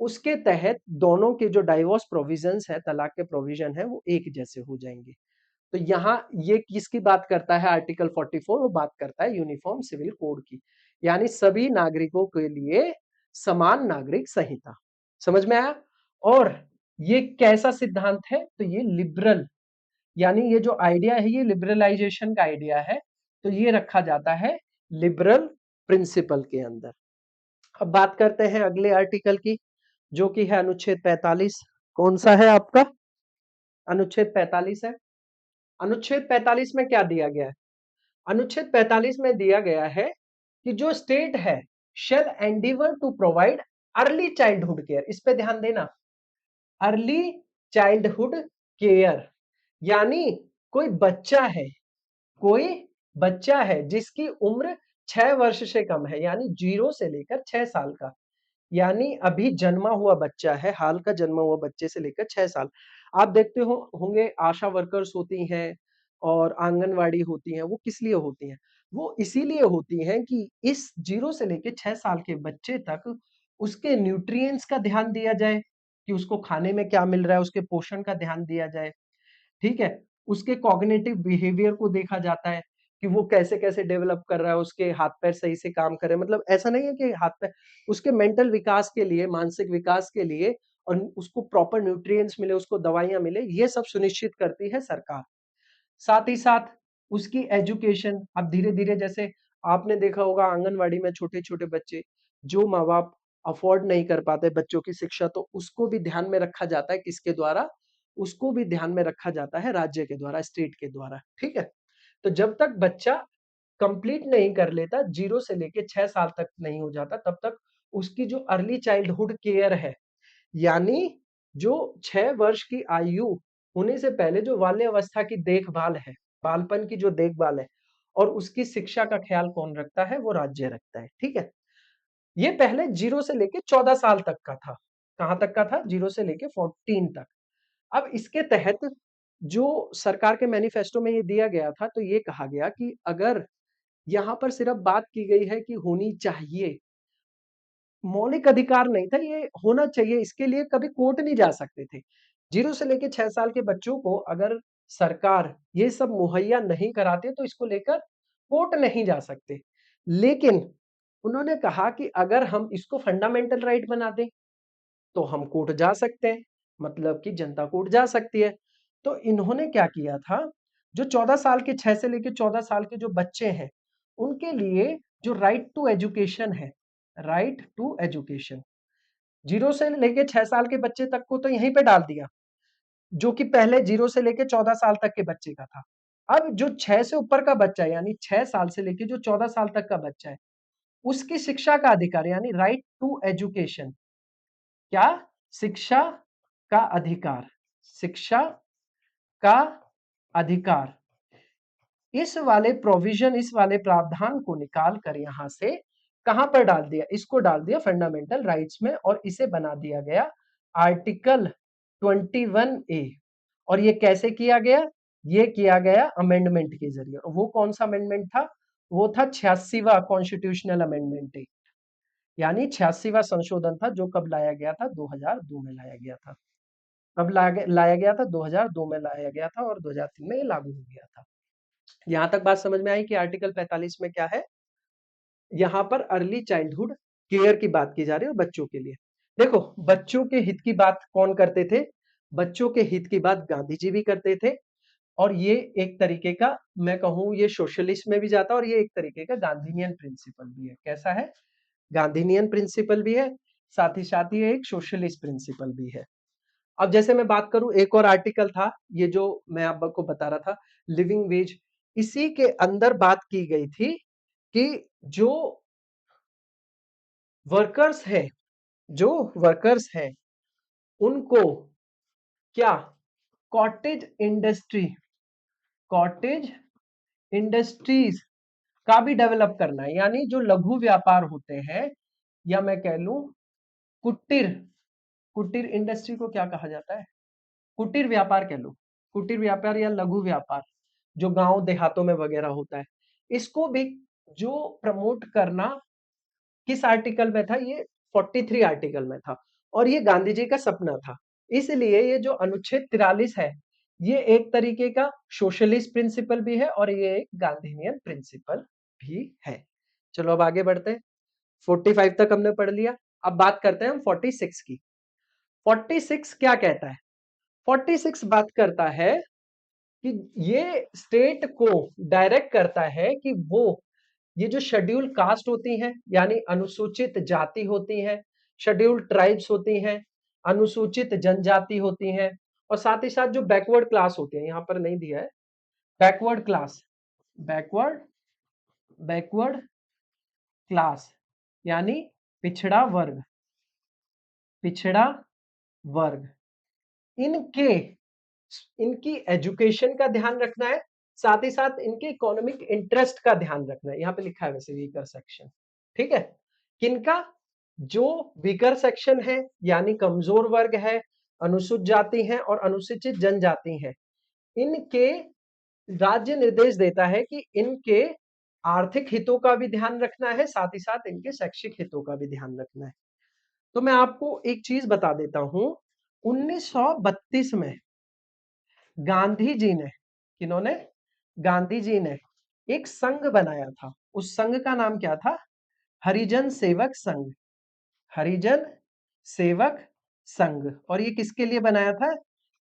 उसके तहत दोनों के जो डाइवोर्स प्रोविजंस है, तलाक के प्रोविजन है, वो एक जैसे हो जाएंगे। तो यहाँ ये किसकी बात करता है, आर्टिकल 44 वो बात करता है यूनिफॉर्म सिविल कोड की, यानी सभी नागरिकों के लिए समान नागरिक संहिता। समझ में आया। और ये कैसा सिद्धांत है, तो ये लिबरल, यानी ये जो आइडिया है ये लिबरलाइजेशन का आइडिया है, तो ये रखा जाता है लिबरल प्रिंसिपल के अंदर। अब बात करते हैं अगले आर्टिकल की जो कि है अनुच्छेद 45। कौन सा है आपका, अनुच्छेद 45 है। अनुच्छेद 45 में क्या दिया गया है, अनुच्छेद 45 में दिया गया है कि जो स्टेट है shall endeavour to provide early childhood care, इस पे ध्यान देना, अर्ली चाइल्डहुड केयर यानी कोई बच्चा है, कोई बच्चा है जिसकी उम्र 6 वर्ष से कम है, यानी 0 से लेकर 6 साल का, यानी अभी जन्मा हुआ बच्चा है, हाल का जन्मा हुआ बच्चे से लेकर 6 साल। आप देखते होंगे आशा वर्कर्स होती हैं और आंगनवाड़ी होती हैं, वो किस लिए होती हैं, वो इसीलिए होती हैं कि इस 0 से लेकर 6 साल के बच्चे तक उसके न्यूट्रिएंट्स का ध्यान दिया जाए कि उसको खाने में क्या मिल रहा है, उसके पोषण का ध्यान दिया जाए। ठीक है, उसके कॉग्निटिव बिहेवियर को देखा जाता है कि वो कैसे कैसे डेवलप कर रहा है, उसके हाथ पैर सही से काम कर रहे हैं, मतलब ऐसा नहीं है कि हाथ पैर, उसके मेंटल विकास के लिए, मानसिक विकास के लिए, और उसको प्रॉपर न्यूट्रिएंट्स मिले, उसको दवाइयां मिले, ये सब सुनिश्चित करती है सरकार। साथ ही साथ उसकी एजुकेशन, अब धीरे धीरे जैसे आपने देखा होगा आंगनवाड़ी में छोटे छोटे बच्चे, जो माँ बाप अफोर्ड नहीं कर पाते बच्चों की शिक्षा, तो उसको भी ध्यान में रखा जाता है, किसके द्वारा, उसको भी ध्यान में रखा जाता है राज्य के द्वारा, स्टेट के द्वारा। ठीक है, तो जब तक बच्चा कंप्लीट नहीं कर लेता, 0 से लेके 6 साल तक नहीं हो जाता, तब तक उसकी जो अर्ली चाइल्डहुड केयर है, यानी जो 6 वर्ष की आयु होने से पहले जो बाल्य अवस्था की देखभाल है, बालपन की जो देखभाल है और उसकी शिक्षा का ख्याल कौन रखता है, वो राज्य रखता है। ठीक है, ये पहले 0 से लेके 14 साल तक का था कहां तक का था? 0 से लेके 14 तक। अब इसके तहत जो सरकार के मैनिफेस्टो में ये दिया गया था, तो ये कहा गया कि अगर यहाँ पर सिर्फ बात की गई है कि होनी चाहिए, मौलिक अधिकार नहीं था, ये होना चाहिए, इसके लिए कभी कोर्ट नहीं जा सकते थे। 0 से लेके 6 साल के बच्चों को अगर सरकार ये सब मुहैया नहीं कराती तो इसको लेकर कोर्ट नहीं जा सकते। लेकिन उन्होंने कहा कि अगर हम इसको फंडामेंटल राइट बना दें तो हम कोर्ट जा सकते हैं, मतलब कि जनता कोर्ट जा सकती है। तो इन्होंने क्या किया था, जो 14 साल के 6 से लेके 14 साल के जो बच्चे हैं उनके लिए जो राइट टू एजुकेशन है, राइट टू एजुकेशन 0 से लेके 6 साल के बच्चे तक को तो यहीं पे डाल दिया, जो कि पहले 0 से लेके 14 साल तक के बच्चे का था। अब जो 6 से ऊपर का बच्चा है, यानी 6 साल से लेके जो 14 साल तक का बच्चा है, उसकी शिक्षा का अधिकार यानी राइट टू एजुकेशन, क्या? शिक्षा का अधिकार, शिक्षा का अधिकार, इस वाले प्रोविजन, इस वाले प्रावधान को निकाल कर यहां से कहां पर डाल दिया? इसको डाल दिया फंडामेंटल राइट्स में, और इसे बना दिया गया आर्टिकल 21A। और ये कैसे किया गया? ये किया गया अमेंडमेंट के जरिए। और वो कौन सा अमेंडमेंट था? वो था 86वां कॉन्स्टिट्यूशनल अमेंडमेंट एक्ट, यानी 86वां संशोधन था, जो कब लाया गया था? 2002 में लाया गया था। कब लाया गया था? 2002 में लाया गया था, और 2003 में ये लागू हो गया था। यहां तक बात समझ में आई कि आर्टिकल 45 में क्या है? यहाँ पर अर्ली चाइल्डहुड केयर की बात की जा रही है, और बच्चों के लिए। देखो, बच्चों के हित की बात कौन करते थे? बच्चों के हित की बात गांधी जी भी करते थे, और ये एक तरीके का, मैं कहूं, ये सोशलिस्ट में भी जाता है, और ये एक तरीके का गांधीनियन प्रिंसिपल भी है। कैसा है? गांधीनियन प्रिंसिपल भी है, साथ ही ये एक सोशलिस्ट प्रिंसिपल भी है। अब जैसे मैं बात करूं, एक और आर्टिकल था, ये जो मैं आपको बता रहा था, लिविंग वेज, इसी के अंदर बात की गई थी कि जो वर्कर्स है, जो वर्कर्स है उनको क्या? कॉटेज इंडस्ट्री, कॉटेज इंडस्ट्रीज का भी डेवलप करना है, यानी जो लघु व्यापार होते हैं, या मैं कह लूं कुटीर, कुटीर इंडस्ट्री को क्या कहा जाता है? कुटीर व्यापार कह लो, कुटीर व्यापार या लघु व्यापार, जो गांव देहातों में वगैरह होता है, इसको भी जो प्रमोट करना किस आर्टिकल में था? ये 43 आर्टिकल में था, और ये गांधी जी का सपना था। इसलिए ये जो अनुच्छेद 43 है, ये एक तरीके का सोशलिस्ट प्रिंसिपल भी है, और ये एक गांधीनियन प्रिंसिपल भी है। चलो अब आगे बढ़ते हैं। 45 तक हमने पढ़ लिया, अब बात करते हैं हम 46 की। 46 क्या कहता है? 46 बात करता है कि ये स्टेट को डायरेक्ट करता है कि वो ये जो शेड्यूल कास्ट होती हैं, यानी अनुसूचित जाति होती हैं, शेड्यूल ट्राइब्स होती हैं, अनुसूचित जनजाति होती हैं, और साथ ही साथ जो बैकवर्ड क्लास होती है, यहां पर नहीं दिया है, backward class, backward backward class यानी पिछड़ा वर्ग, पिछड़ा वर्ग, इनके इनकी एजुकेशन का ध्यान रखना है, साथ ही साथ इनके इकोनॉमिक इंटरेस्ट का ध्यान रखना है। यहाँ पे लिखा है वैसे वीकर सेक्शन, ठीक है? किनका? जो वीकर सेक्शन है, यानी कमजोर वर्ग है, अनुसूचित जाति है और अनुसूचित जनजाति है, इनके राज्य निर्देश देता है कि इनके आर्थिक हितों का भी ध्यान रखना है, साथ ही साथ इनके शैक्षिक हितों का भी ध्यान रखना है। तो मैं आपको एक चीज बता देता हूं, 1932 में गांधी जी ने, किन्होंने? गांधी जी ने एक संघ बनाया था। उस संघ का नाम क्या था? हरिजन सेवक संघ, हरिजन सेवक संघ। और ये किसके लिए बनाया था?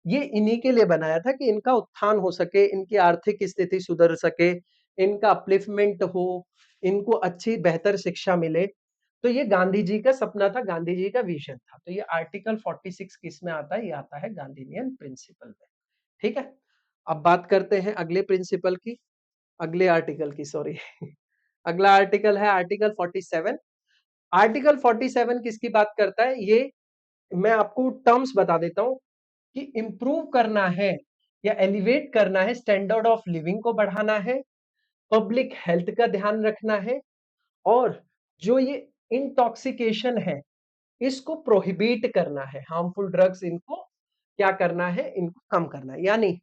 ये इन्हीं के लिए बनाया था कि इनका उत्थान हो सके, इनकी आर्थिक स्थिति सुधर सके, इनका अपलिफ्टमेंट हो, इनको अच्छी बेहतर शिक्षा मिले। तो ये गांधी जी का सपना था, गांधी जी का विजन था। तो ये आर्टिकल 46 किस में आता है? ये आता है गांधीनियन प्रिंसिपल में, ठीक है? अब बात करते हैं अगले प्रिंसिपल की, अगले आर्टिकल की, सॉरी अगला आर्टिकल है आर्टिकल 47। आर्टिकल 47 किसकी बात करता है? ये मैं आपको टर्म्स बता देता हूं कि इंप्रूव करना है या एलिवेट करना है, स्टैंडर्ड ऑफ लिविंग को बढ़ाना है, पब्लिक हेल्थ का ध्यान रखना है, और जो ये इंटॉक्सिकेशन है, इसको प्रोहिबिट करना है, हार्मफुल ड्रग्स इनको क्या करना है, इनको कम करना है। यानी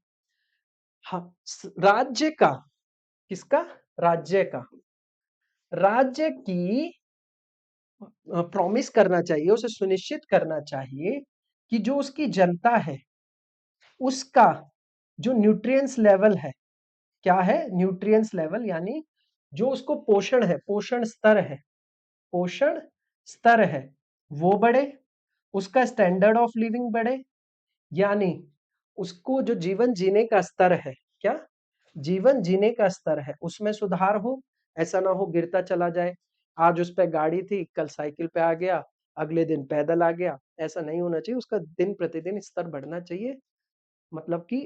राज्य का, किसका, राज्य का, राज्य की प्रॉमिस करना चाहिए, उसे सुनिश्चित करना चाहिए कि जो उसकी जनता है उसका जो न्यूट्रिएंट्स लेवल है, क्या है, न्यूट्रिएंट्स लेवल, यानी जो उसको पोषण है, पोषण स्तर है, पोषण स्तर है, वो बढ़े, उसका स्टैंडर्ड ऑफ लिविंग बढ़े, यानी उसको जो जीवन जीने का स्तर है, क्या, जीवन जीने का स्तर है, उसमें सुधार हो। ऐसा ना हो गिरता चला जाए, आज उस पे गाड़ी थी, कल साइकिल पे आ गया, अगले दिन पैदल आ गया, ऐसा नहीं होना चाहिए। उसका दिन प्रतिदिन स्तर बढ़ना चाहिए, मतलब कि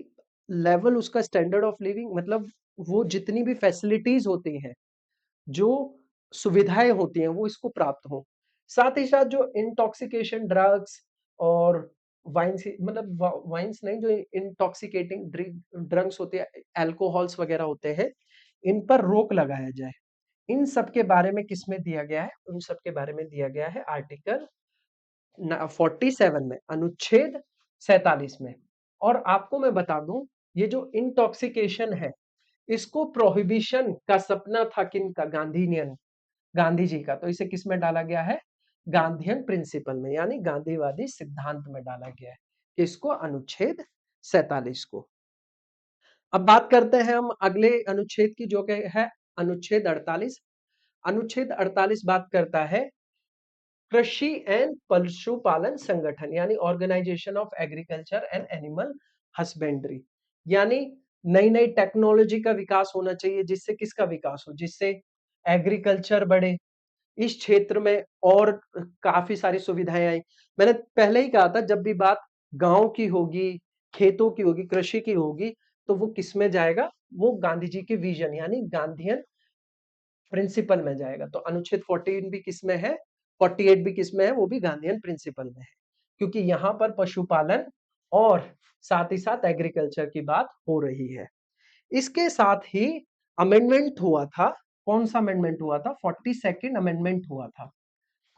लेवल, उसका स्टैंडर्ड ऑफ लिविंग, मतलब वो जितनी भी फैसिलिटीज होती हैं, जो सुविधाएं होती हैं, वो इसको प्राप्त हो। साथ ही साथ जो इंटॉक्सिकेशन ड्रग्स और वाइन्स, मतलब वाइन्स नहीं, जो इंटॉक्सिकेटिंग ड्रग्स होते हैं, अल्कोहल्स वगैरह होते हैं, इन पर रोक लगाया जाए। इन सब के बारे में किसमें दिया गया है, उन सब के बारे में दिया गया है आर्टिकल 47 में, अनुच्छेद 47 में। और आपको मैं बता दूं, ये जो इंटॉक्सिकेशन है, इसको प्रोहिबिशन का सपना था किनका, गांधीनियन, गांधी जी का। तो इसे किस में डाला गया है, गांधीयन प्रिंसिपल में, यानी गांधीवादी सिद्धांत में डाला गया है। किसको, अनुच्छेद 47 को। अब बात करते हैं हम अगले अनुच्छेद की, जो कि है अनुच्छेद 48। अनुच्छेद 48 बात करता है कृषि एंड पशुपालन संगठन, यानी organisation of agriculture and animal husbandry. यानी नई नई टेक्नोलॉजी का विकास होना चाहिए, जिससे किसका विकास हो, जिससे एग्रीकल्चर बढ़े, इस क्षेत्र में और काफी सारी सुविधाएं आई। मैंने पहले ही कहा था, जब भी बात गांव की होगी, खेतों की होगी, कृषि की होगी, तो वो किस में जाएगा, वो गांधी जी के विजन यानी गांधीयन प्रिंसिपल में जाएगा। तो अनुच्छेद 14 भी किस में है, 48 भी किस में है, वो भी गांधीयन प्रिंसिपल में है, क्योंकि यहाँ पर पशुपालन और साथ ही साथ एग्रीकल्चर की बात हो रही है। इसके साथ ही अमेंडमेंट हुआ था, कौन सा अमेंडमेंट हुआ था, 42nd अमेंडमेंट हुआ था।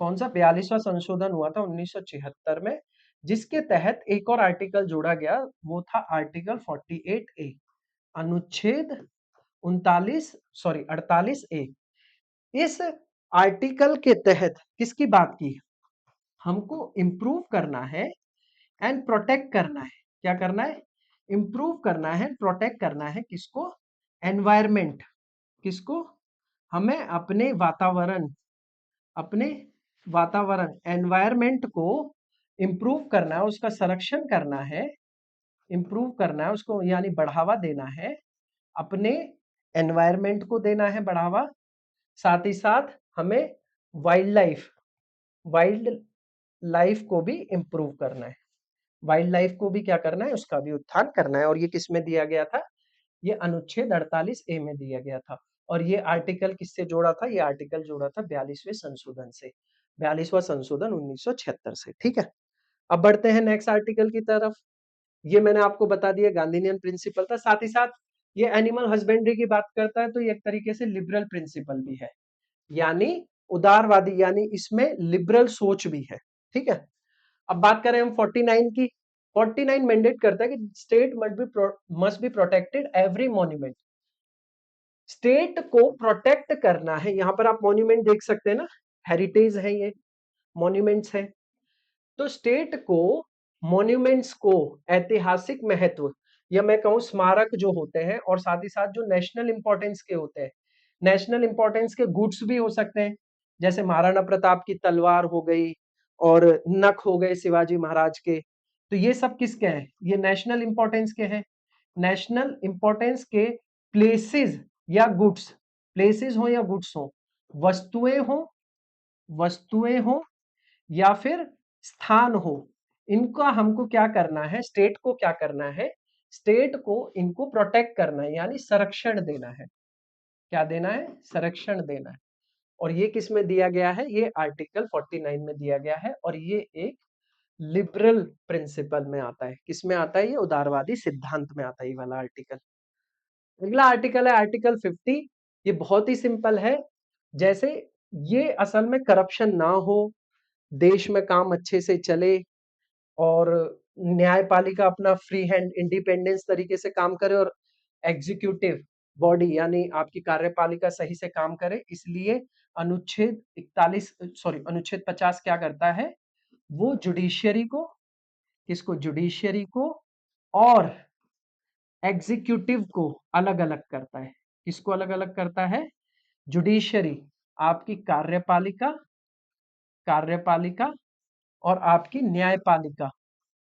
कौन सा, 42वां संशोधन हुआ था 1976 में, जिसके तहत एक और आर्टिकल जोड़ा गया, वो था आर्टिकल 48A, अनुच्छेद 39, सॉरी 48A। इस आर्टिकल के तहत किसकी बात की, हमको इंप्रूव करना है एंड प्रोटेक्ट करना है, क्या करना है, इंप्रूव करना है, प्रोटेक्ट करना है, किसको, एनवायरमेंट, किसको, हमें अपने वातावरण एनवायरमेंट को इंप्रूव करना है, उसका संरक्षण करना है, इंप्रूव करना है उसको, यानी बढ़ावा देना है, अपने एनवायरमेंट को देना है बढ़ावा। साथ ही साथ हमें वाइल्ड लाइफ को भी इंप्रूव करना है, वाइल्ड लाइफ को भी क्या करना है, उसका भी उत्थान करना है। और ये किस में दिया गया था, ये अनुच्छेद 48A में दिया गया था। और ये आर्टिकल किससे जोड़ा था, ये आर्टिकल जोड़ा था 42वें संशोधन से, 42वां संशोधन 1976 से। ठीक है, अब बढ़ते हैं नेक्स्ट आर्टिकल की तरफ। ये मैंने आपको बता दिया गांधीनियन प्रिंसिपल था, साथ ही साथ ये एनिमल हस्बेंड्री की बात करता है, तो ये एक तरीके से लिबरल प्रिंसिपल भी है, यानी उदारवादी, यानी इसमें लिबरल सोच भी है। ठीक है, अब बात करें हम 49 की। 49 मैंडेट करता है कि state must be protected every monument, state को प्रोटेक्ट करना है। यहां पर आप मॉन्यूमेंट देख सकते हैं ना, हेरिटेज है, ये मॉन्यूमेंट्स है। तो स्टेट को मॉन्यूमेंट्स को, ऐतिहासिक महत्व, या मैं कहूं स्मारक जो होते हैं, और साथ ही साथ जो नेशनल इंपॉर्टेंस के होते हैं, नेशनल इंपॉर्टेंस के गुड्स भी हो सकते हैं, जैसे महाराणा प्रताप की तलवार हो गई और नख हो गए शिवाजी महाराज के। तो ये सब किसके हैं, ये नेशनल इंपॉर्टेंस के हैं। नेशनल इंपॉर्टेंस के प्लेसेस या गुड्स, प्लेसेस हो या गुड्स हो, वस्तुएं हो, वस्तुएं हो या फिर स्थान हो, इनका हमको क्या करना है, स्टेट को क्या करना है, स्टेट को इनको प्रोटेक्ट करना है, यानी संरक्षण देना है। क्या देना है, संरक्षण देना है। और ये किस में दिया गया है, ये आर्टिकल 49 में दिया गया है, और ये एक लिबरल प्रिंसिपल में आता है। किस में आता है, ये उदारवादी सिद्धांत में आता है ये वाला आर्टिकल। अगला आर्टिकल है आर्टिकल 50। ये बहुत ही सिंपल है, जैसे ये असल में करप्शन ना हो, देश में काम अच्छे से चले और न्यायपालिका अपना फ्री हैंड इंडिपेंडेंस तरीके से काम करे और एग्जीक्यूटिव बॉडी यानी आपकी कार्यपालिका सही से काम करे, इसलिए अनुच्छेद 41 सॉरी अनुच्छेद 50 क्या करता है, वो जुडिशियरी को, किसको, जुडिशियरी को और एग्जीक्यूटिव को अलग अलग करता है। किसको अलग अलग करता है, जुडिशियरी आपकी कार्यपालिका, कार्यपालिका और आपकी न्यायपालिका,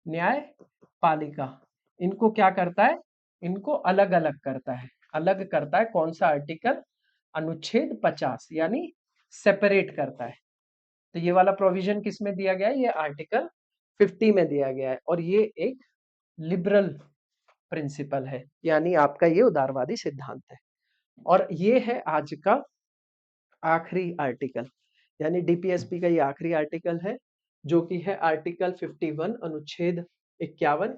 न्यायपालिका, इनको क्या करता है, इनको अलग अलग करता है। अलग करता है कौन सा आर्टिकल, अनुच्छेद 50 यानी सेपरेट करता है। तो ये वाला प्रोविजन किस में दिया गया है, ये आर्टिकल 50 में दिया गया है और ये एक लिबरल प्रिंसिपल है, यानी आपका ये उदारवादी सिद्धांत है। और ये है आज का आखिरी आर्टिकल, यानी डीपीएसपी का ये आखिरी आर्टिकल है, जो कि है आर्टिकल 51 अनुच्छेद 51।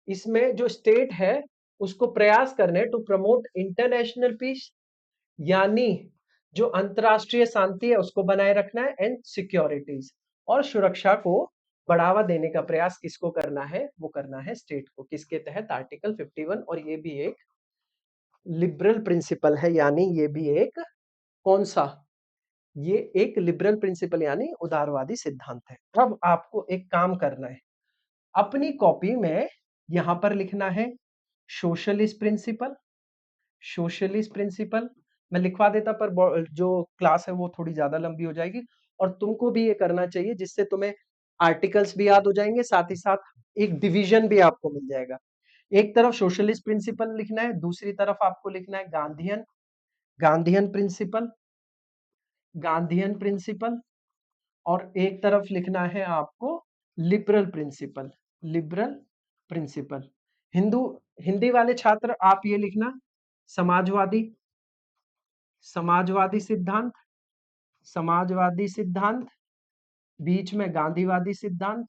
इसमें जो स्टेट है उसको प्रयास करने टू प्रमोट इंटरनेशनल पीस, यानी जो अंतरराष्ट्रीय शांति है उसको बनाए रखना है, एंड सिक्योरिटीज और सुरक्षा को बढ़ावा देने का प्रयास किसको करना है, वो करना है स्टेट को। किसके तहत, आर्टिकल 51। और ये भी एक लिबरल प्रिंसिपल है, यानी ये भी एक कौन सा, ये एक लिबरल प्रिंसिपल यानी उदारवादी सिद्धांत है। अब आपको एक काम करना है, अपनी कॉपी में यहां पर लिखना है सोशलिस्ट प्रिंसिपल। सोशलिस्ट प्रिंसिपल मैं लिखवा देता, पर जो क्लास है वो थोड़ी ज्यादा लंबी हो जाएगी और तुमको भी ये करना चाहिए, जिससे तुम्हें आर्टिकल्स भी याद हो जाएंगे, साथ ही साथ एक डिवीजन भी आपको मिल जाएगा। एक तरफ सोशलिस्ट प्रिंसिपल लिखना है, दूसरी तरफ आपको लिखना है गांधीयन, गांधीयन प्रिंसिपल, गांधीयन प्रिंसिपल, और एक तरफ लिखना है आपको liberal principle, liberal principle. Hindu Hindi वाले छात्र आप ये लिखना समाजवादी, समाजवादी सिद्धांत, समाजवादी सिद्धांत, बीच में गांधीवादी सिद्धांत,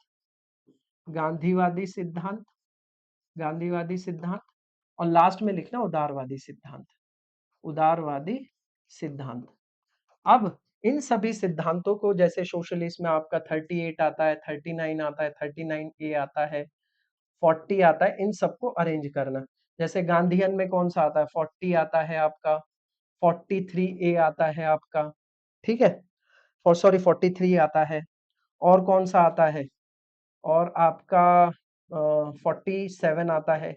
गांधीवादी सिद्धांत, गांधीवादी सिद्धांत, और लास्ट में लिखना उदारवादी सिद्धांत, उदारवादी सिद्धांत। अब इन सभी सिद्धांतों को, जैसे सोशलिस्ट में आपका 38 आता है, 39 आता है, 39A आता है, 40 आता है, इन सबको अरेंज करना। जैसे गांधीयन में कौन सा आता है, 40 आता है आपका, 43A आता है आपका, ठीक है, और सॉरी 43 आता है, और कौन सा आता है, और आपका 47 आता है।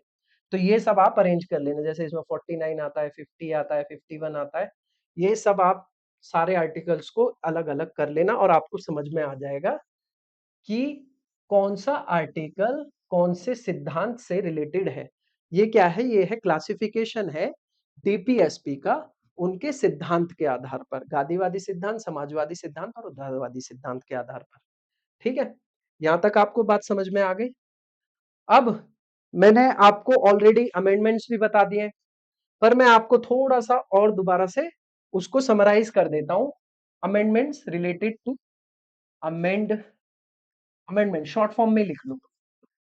तो ये सब आप अरेंज कर लेना, जैसे इसमें 49 आता है, 50 आता है, 51 आता है, ये सब आप सारे आर्टिकल्स को अलग अलग कर लेना और आपको समझ में आ जाएगा कि कौन सा आर्टिकल कौन से सिद्धांत से रिलेटेड है। ये क्या है, ये है क्लासिफिकेशन है डीपीएसपी का, उनके सिद्धांत के आधार पर, गांधीवादी सिद्धांत, समाजवादी सिद्धांत और उदारवादी सिद्धांत के आधार पर। ठीक है, यहां तक आपको बात समझ में आ गई। अब मैंने आपको ऑलरेडी अमेंडमेंट्स भी बता दिए, पर मैं आपको थोड़ा सा और दोबारा से उसको समराइज कर देता हूं। Amendments related to amendment short form में लिख लो,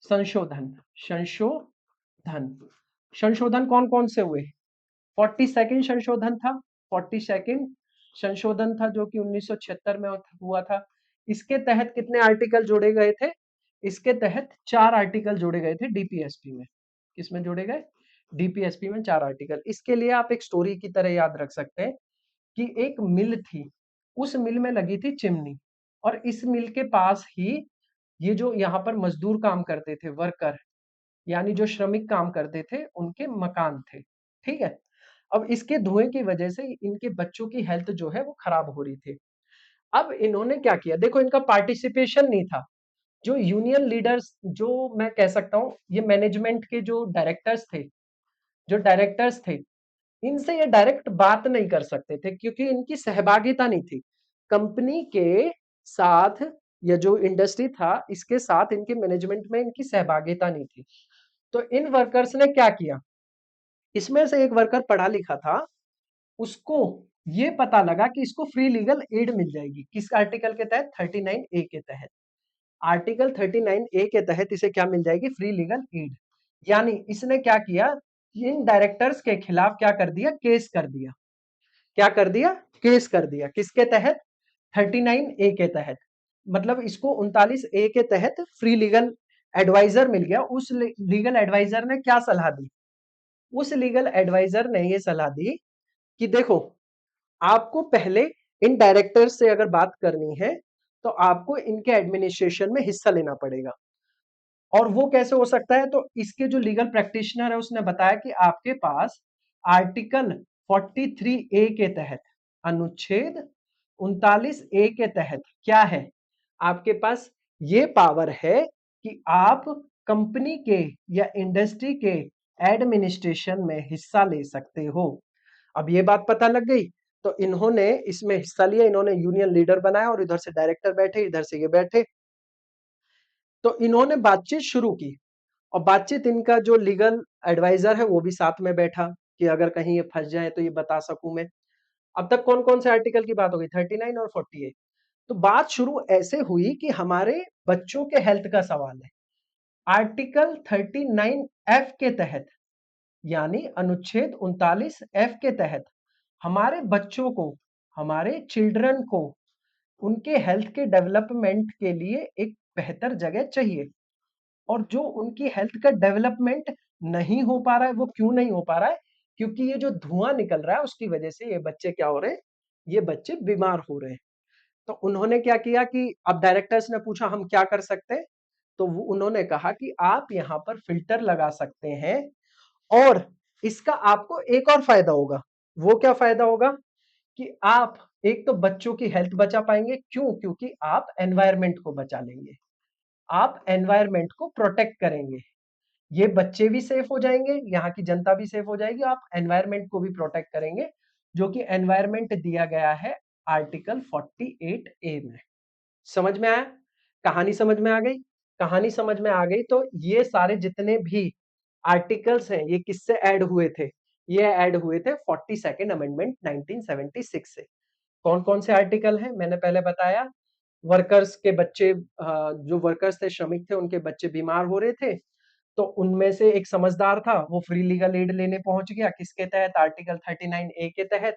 संशोधन, संशोधन, संशोधन कौन कौन से हुए, 42nd संशोधन था, 42nd संशोधन था जो कि 1976 में हुआ था। इसके तहत कितने आर्टिकल जोड़े गए थे, इसके तहत 4 आर्टिकल जोड़े गए थे डीपीएसपी में। किसमें जोड़े गए, डीपीएसपी में 4 आर्टिकल। इसके लिए आप एक स्टोरी की तरह याद रख सकते हैं कि एक मिल थी, उस मिल में लगी थी चिमनी, और इस मिल के पास ही ये जो यहाँ पर मजदूर काम करते थे, वर्कर यानी जो श्रमिक काम करते थे, उनके मकान थे। ठीक है, अब इसके धुएं की वजह से इनके बच्चों की हेल्थ जो है वो खराब हो रही थी। अब इन्होंने क्या किया, देखो इनका पार्टिसिपेशन नहीं था, जो यूनियन लीडर्स, जो मैं कह सकता हूँ ये मैनेजमेंट के जो डायरेक्टर्स थे, जो डायरेक्टर्स थे, इनसे ये डायरेक्ट बात नहीं कर सकते थे क्योंकि इनकी सहभागिता नहीं थी कंपनी के साथ, या जो इंडस्ट्री था इसके साथ इनके मैनेजमेंट में इनकी सहभागिता नहीं थी। तो इन वर्कर्स ने क्या किया, इसमें से एक वर्कर पढ़ा लिखा था, उसको ये पता लगा कि इसको फ्री लीगल एड मिल जाएगी, किस आर्टिकल के तहत, 39A के तहत। आर्टिकल 39A के तहत इसे क्या मिल जाएगी, फ्री लीगल एड। यानी इसने क्या किया, इन डायरेक्टर्स के खिलाफ क्या कर दिया, केस कर दिया। क्या कर दिया, केस कर दिया, किसके तहत, 39A के तहत। मतलब इसको 39A के तहत फ्री लीगल एडवाइजर मिल गया। उस लीगल एडवाइजर ने क्या सलाह दी? उस लीगल एडवाइजर ने ये सलाह दी कि देखो, आपको पहले इन डायरेक्टर्स से अगर बात करनी है तो आपको इनके एडमिनिस्ट्रेशन में हिस्सा लेना पड़ेगा। और वो कैसे हो सकता है? तो इसके जो लीगल प्रैक्टिशनर है उसने बताया कि आपके पास आर्टिकल 43A के तहत, अनुच्छेद 39A के तहत क्या है, आपके पास ये पावर है कि आप कंपनी के या इंडस्ट्री के एडमिनिस्ट्रेशन में हिस्सा ले सकते हो। अब ये बात पता लग गई, तो इन्होंने इसमें हिस्सा लिया, इन्होंने यूनियन लीडर बनाया और इधर से डायरेक्टर बैठे, इधर से ये बैठे, तो इन्होंने बातचीत शुरू की। और बातचीत, इनका जो लीगल एडवाइजर है वो भी साथ में बैठा कि अगर कहीं ये फंस जाए तो ये बता सकूं मैं। अब तक कौन कौन से आर्टिकल की बात हो गई? 39 और 48। तो बात शुरू ऐसे हुई कि हमारे बच्चों के हेल्थ का सवाल है। आर्टिकल 39F के तहत, यानी अनुच्छेद 39F के तहत हमारे बच्चों को, हमारे चिल्ड्रन को, उनके हेल्थ के डेवलपमेंट के लिए एक बेहतर जगह चाहिए। और जो उनकी हेल्थ का डेवलपमेंट नहीं हो पा रहा है, वो क्यों नहीं हो पा रहा है? क्योंकि ये जो धुआं निकल रहा है उसकी वजह से ये बच्चे क्या हो रहे हैं? ये बच्चे बीमार हो रहे हैं। तो उन्होंने क्या किया कि अब डायरेक्टर्स ने पूछा हम क्या कर सकते हैं? तो उन्होंने कहा कि आप यहाँ पर फिल्टर लगा सकते हैं, और इसका आपको एक और फायदा होगा। वो क्या फायदा होगा? कि आप एक तो बच्चों की हेल्थ बचा पाएंगे। क्यों? क्योंकि आप एनवायरमेंट को बचा लेंगे, आप एनवायरमेंट को प्रोटेक्ट करेंगे। ये बच्चे भी सेफ हो जाएंगे, यहाँ की जनता भी सेफ हो जाएगी, आप एनवायरमेंट को भी प्रोटेक्ट करेंगे, जो कि एनवायरमेंट दिया गया है आर्टिकल 48A में। समझ में आया? कहानी समझ में आ गई? कहानी समझ में आ गई तो ये सारे जितने भी आर्टिकल्स हैं ये किससे ऐड हुए थे? ये ऐड हुए थे 42nd अमेंडमेंट 1976 से। कौन कौन से आर्टिकल हैं मैंने पहले बताया। वर्कर्स के बच्चे, जो वर्कर्स थे, श्रमिक थे, उनके बच्चे बीमार हो रहे थे, तो उनमें से एक समझदार था, वो फ्री लीगल एड लेने पहुंच गया। किसके तहत? आर्टिकल 39A के तहत।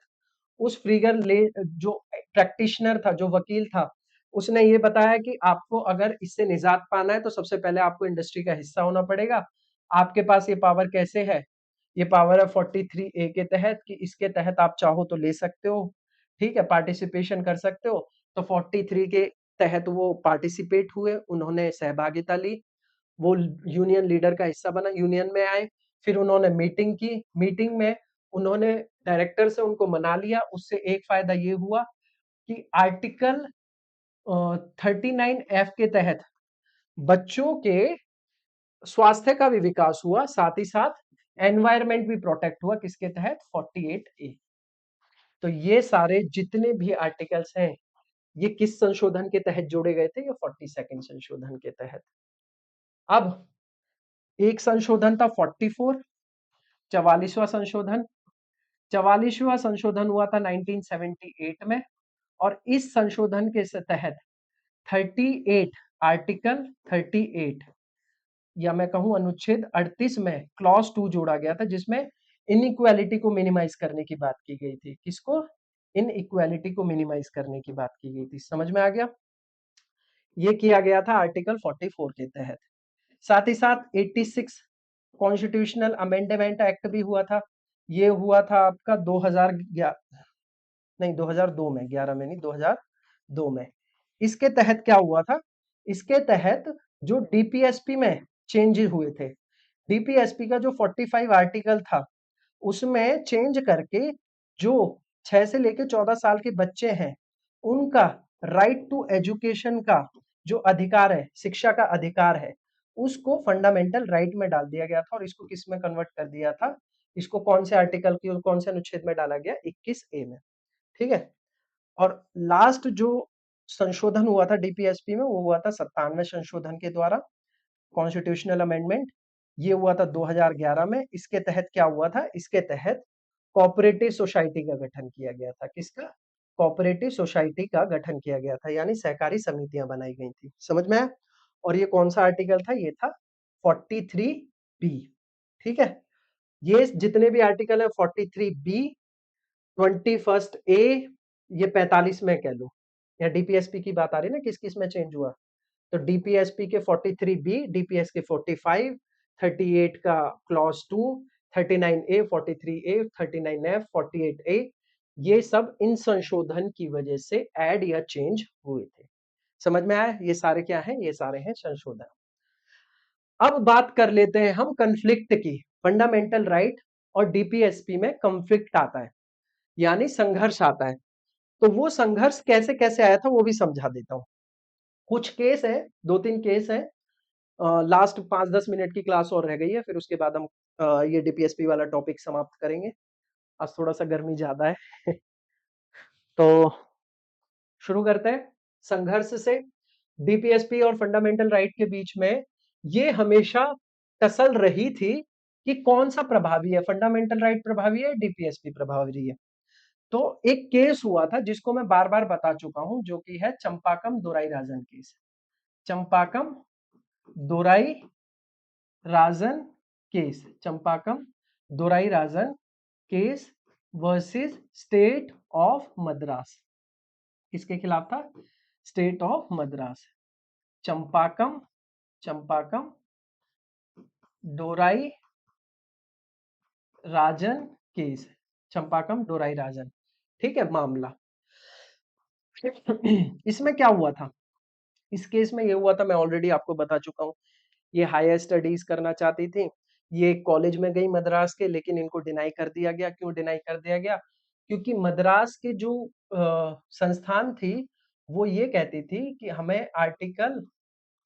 उस फ्रीगल ले जो प्रैक्टिशनर था, जो वकील था, उसने ये बताया कि आपको अगर इससे निजात पाना है तो सबसे पहले आपको इंडस्ट्री का हिस्सा होना पड़ेगा। आपके पास ये पावर कैसे है? ये पावर है 43A के तहत, कि इसके तहत आप चाहो तो ले सकते हो, ठीक है, पार्टिसिपेशन कर सकते हो। तो 43 के तहत वो पार्टिसिपेट हुए, उन्होंने सहभागिता ली, वो यूनियन लीडर का हिस्सा बना, यूनियन में आए। फिर उन्होंने मीटिंग की, मीटिंग में उन्होंने डायरेक्टर से उनको मना लिया। उससे एक फायदा ये हुआ कि आर्टिकल 39F के तहत बच्चों के स्वास्थ्य का भी विकास हुआ, साथ ही साथ एनवायरमेंट भी प्रोटेक्ट हुआ। किसके तहत? 48A। तो ये सारे जितने भी आर्टिकल्स हैं ये किस संशोधन के तहत जोड़े गए थे? ये 42nd संशोधन के तहत। अब एक संशोधन था 44, 44वां संशोधन। 44वां संशोधन हुआ था 1978 में, और इस संशोधन के तहत 38, आर्टिकल 38, या मैं कहूं अनुच्छेद 38 में क्लॉज 2 जोड़ा गया था, जिसमें इनइक्वालिटी को मिनिमाइज करने की बात की गई थी। किसको? इनइक्वालिटी को मिनिमाइज करने की बात की गई थी। समझ में आ गया? ये किया गया था आर्टिकल 44 के तहत। साथ ही साथ 86 कॉन्स्टिट्यूशनल अमेंडमेंट एक्ट भी हुआ था। ये हुआ था आपका 2011, नहीं 2002 में, 11 में नहीं, 2002 में। इसके तहत क्या हुआ था? इसके तहत जो डीपीएसपी में चेंज हुए थे, डीपीएसपी का जो 45 आर्टिकल था उसमें चेंज करके जो 6 से लेकर 14 साल के बच्चे हैं उनका राइट टू एजुकेशन का जो अधिकार है, शिक्षा का अधिकार है, उसको फंडामेंटल राइट में डाल दिया गया था। और इसको किस में कन्वर्ट कर दिया था? इसको कौन से आर्टिकल की, कौन से अनुच्छेद में डाला गया? 21A में। ठीक है। और लास्ट जो संशोधन हुआ था डीपीएसपी में वो हुआ था 97वें संशोधन के द्वारा, कॉन्स्टिट्यूशनल अमेंडमेंट। ये हुआ था 2011 में। इसके तहत क्या हुआ था? इसके तहत कोऑपरेटिव सोसाइटी का गठन किया गया था। किसका? कोऑपरेटिव सोसाइटी का गठन किया गया था, यानी सहकारी समितियां बनाई गई थी। समझ में आया? और ये कौन सा आर्टिकल था? ये था 43B। ठीक है। ये जितने भी आर्टिकल है 43B, 21A, ये 45 में कह लो, या डीपीएसपी की बात आ रही है ना, किस किस में चेंज हुआ। तो डीपीएसपी के 43B, डीपीएस के 45, 38 का clause 2, 39A, 43A, 39F, 48A, ये सब इन संशोधन की वजह से ऐड या चेंज हुए थे। समझ में आया? ये सारे क्या हैं? ये सारे हैं संशोधन। अब बात कर लेते हैं हम कन्फ्लिक्ट की। फंडामेंटल राइट और डीपीएसपी में कन्फ्लिक्ट आता है, यानी संघर्ष आता है। तो वो संघर्ष कैसे कैसे आया था वो भी समझा देता हूं। कुछ केस है, 2-3 केस है। लास्ट 5-10 मिनट की क्लास और रह गई है, फिर उसके बाद हम ये डीपीएसपी वाला टॉपिक समाप्त करेंगे। आज थोड़ा सा गर्मी ज्यादा है तो शुरू करते हैं संघर्ष से। डीपीएसपी और फंडामेंटल राइट के बीच में ये हमेशा टसल रही थी कि कौन सा प्रभावी है, फंडामेंटल राइट प्रभावी है, डीपीएसपी प्रभावी है। तो एक केस हुआ था जिसको मैं बार बार बता चुका हूं, जो कि है Champakam Dorai Rajan case. Champakam Dorai Rajan case, Champakam Dorai Rajan case versus state of Madras. किसके खिलाफ था? State of Madras. Champakam Champakam Dorai Rajan case, Champakam Dorai Rajan, ठीक है मामला। इसमें क्या हुआ था? इस केस में ये हुआ था, मैं ऑलरेडी आपको बता चुका हूं। ये हायर स्टडीज करना चाहती थी, ये कॉलेज में गई मद्रास के, लेकिन इनको डिनाई कर दिया गया। क्यों डिनाई कर दिया गया? क्योंकि मद्रास की जो संस्थान थी वो ये कहती थी कि हमें आर्टिकल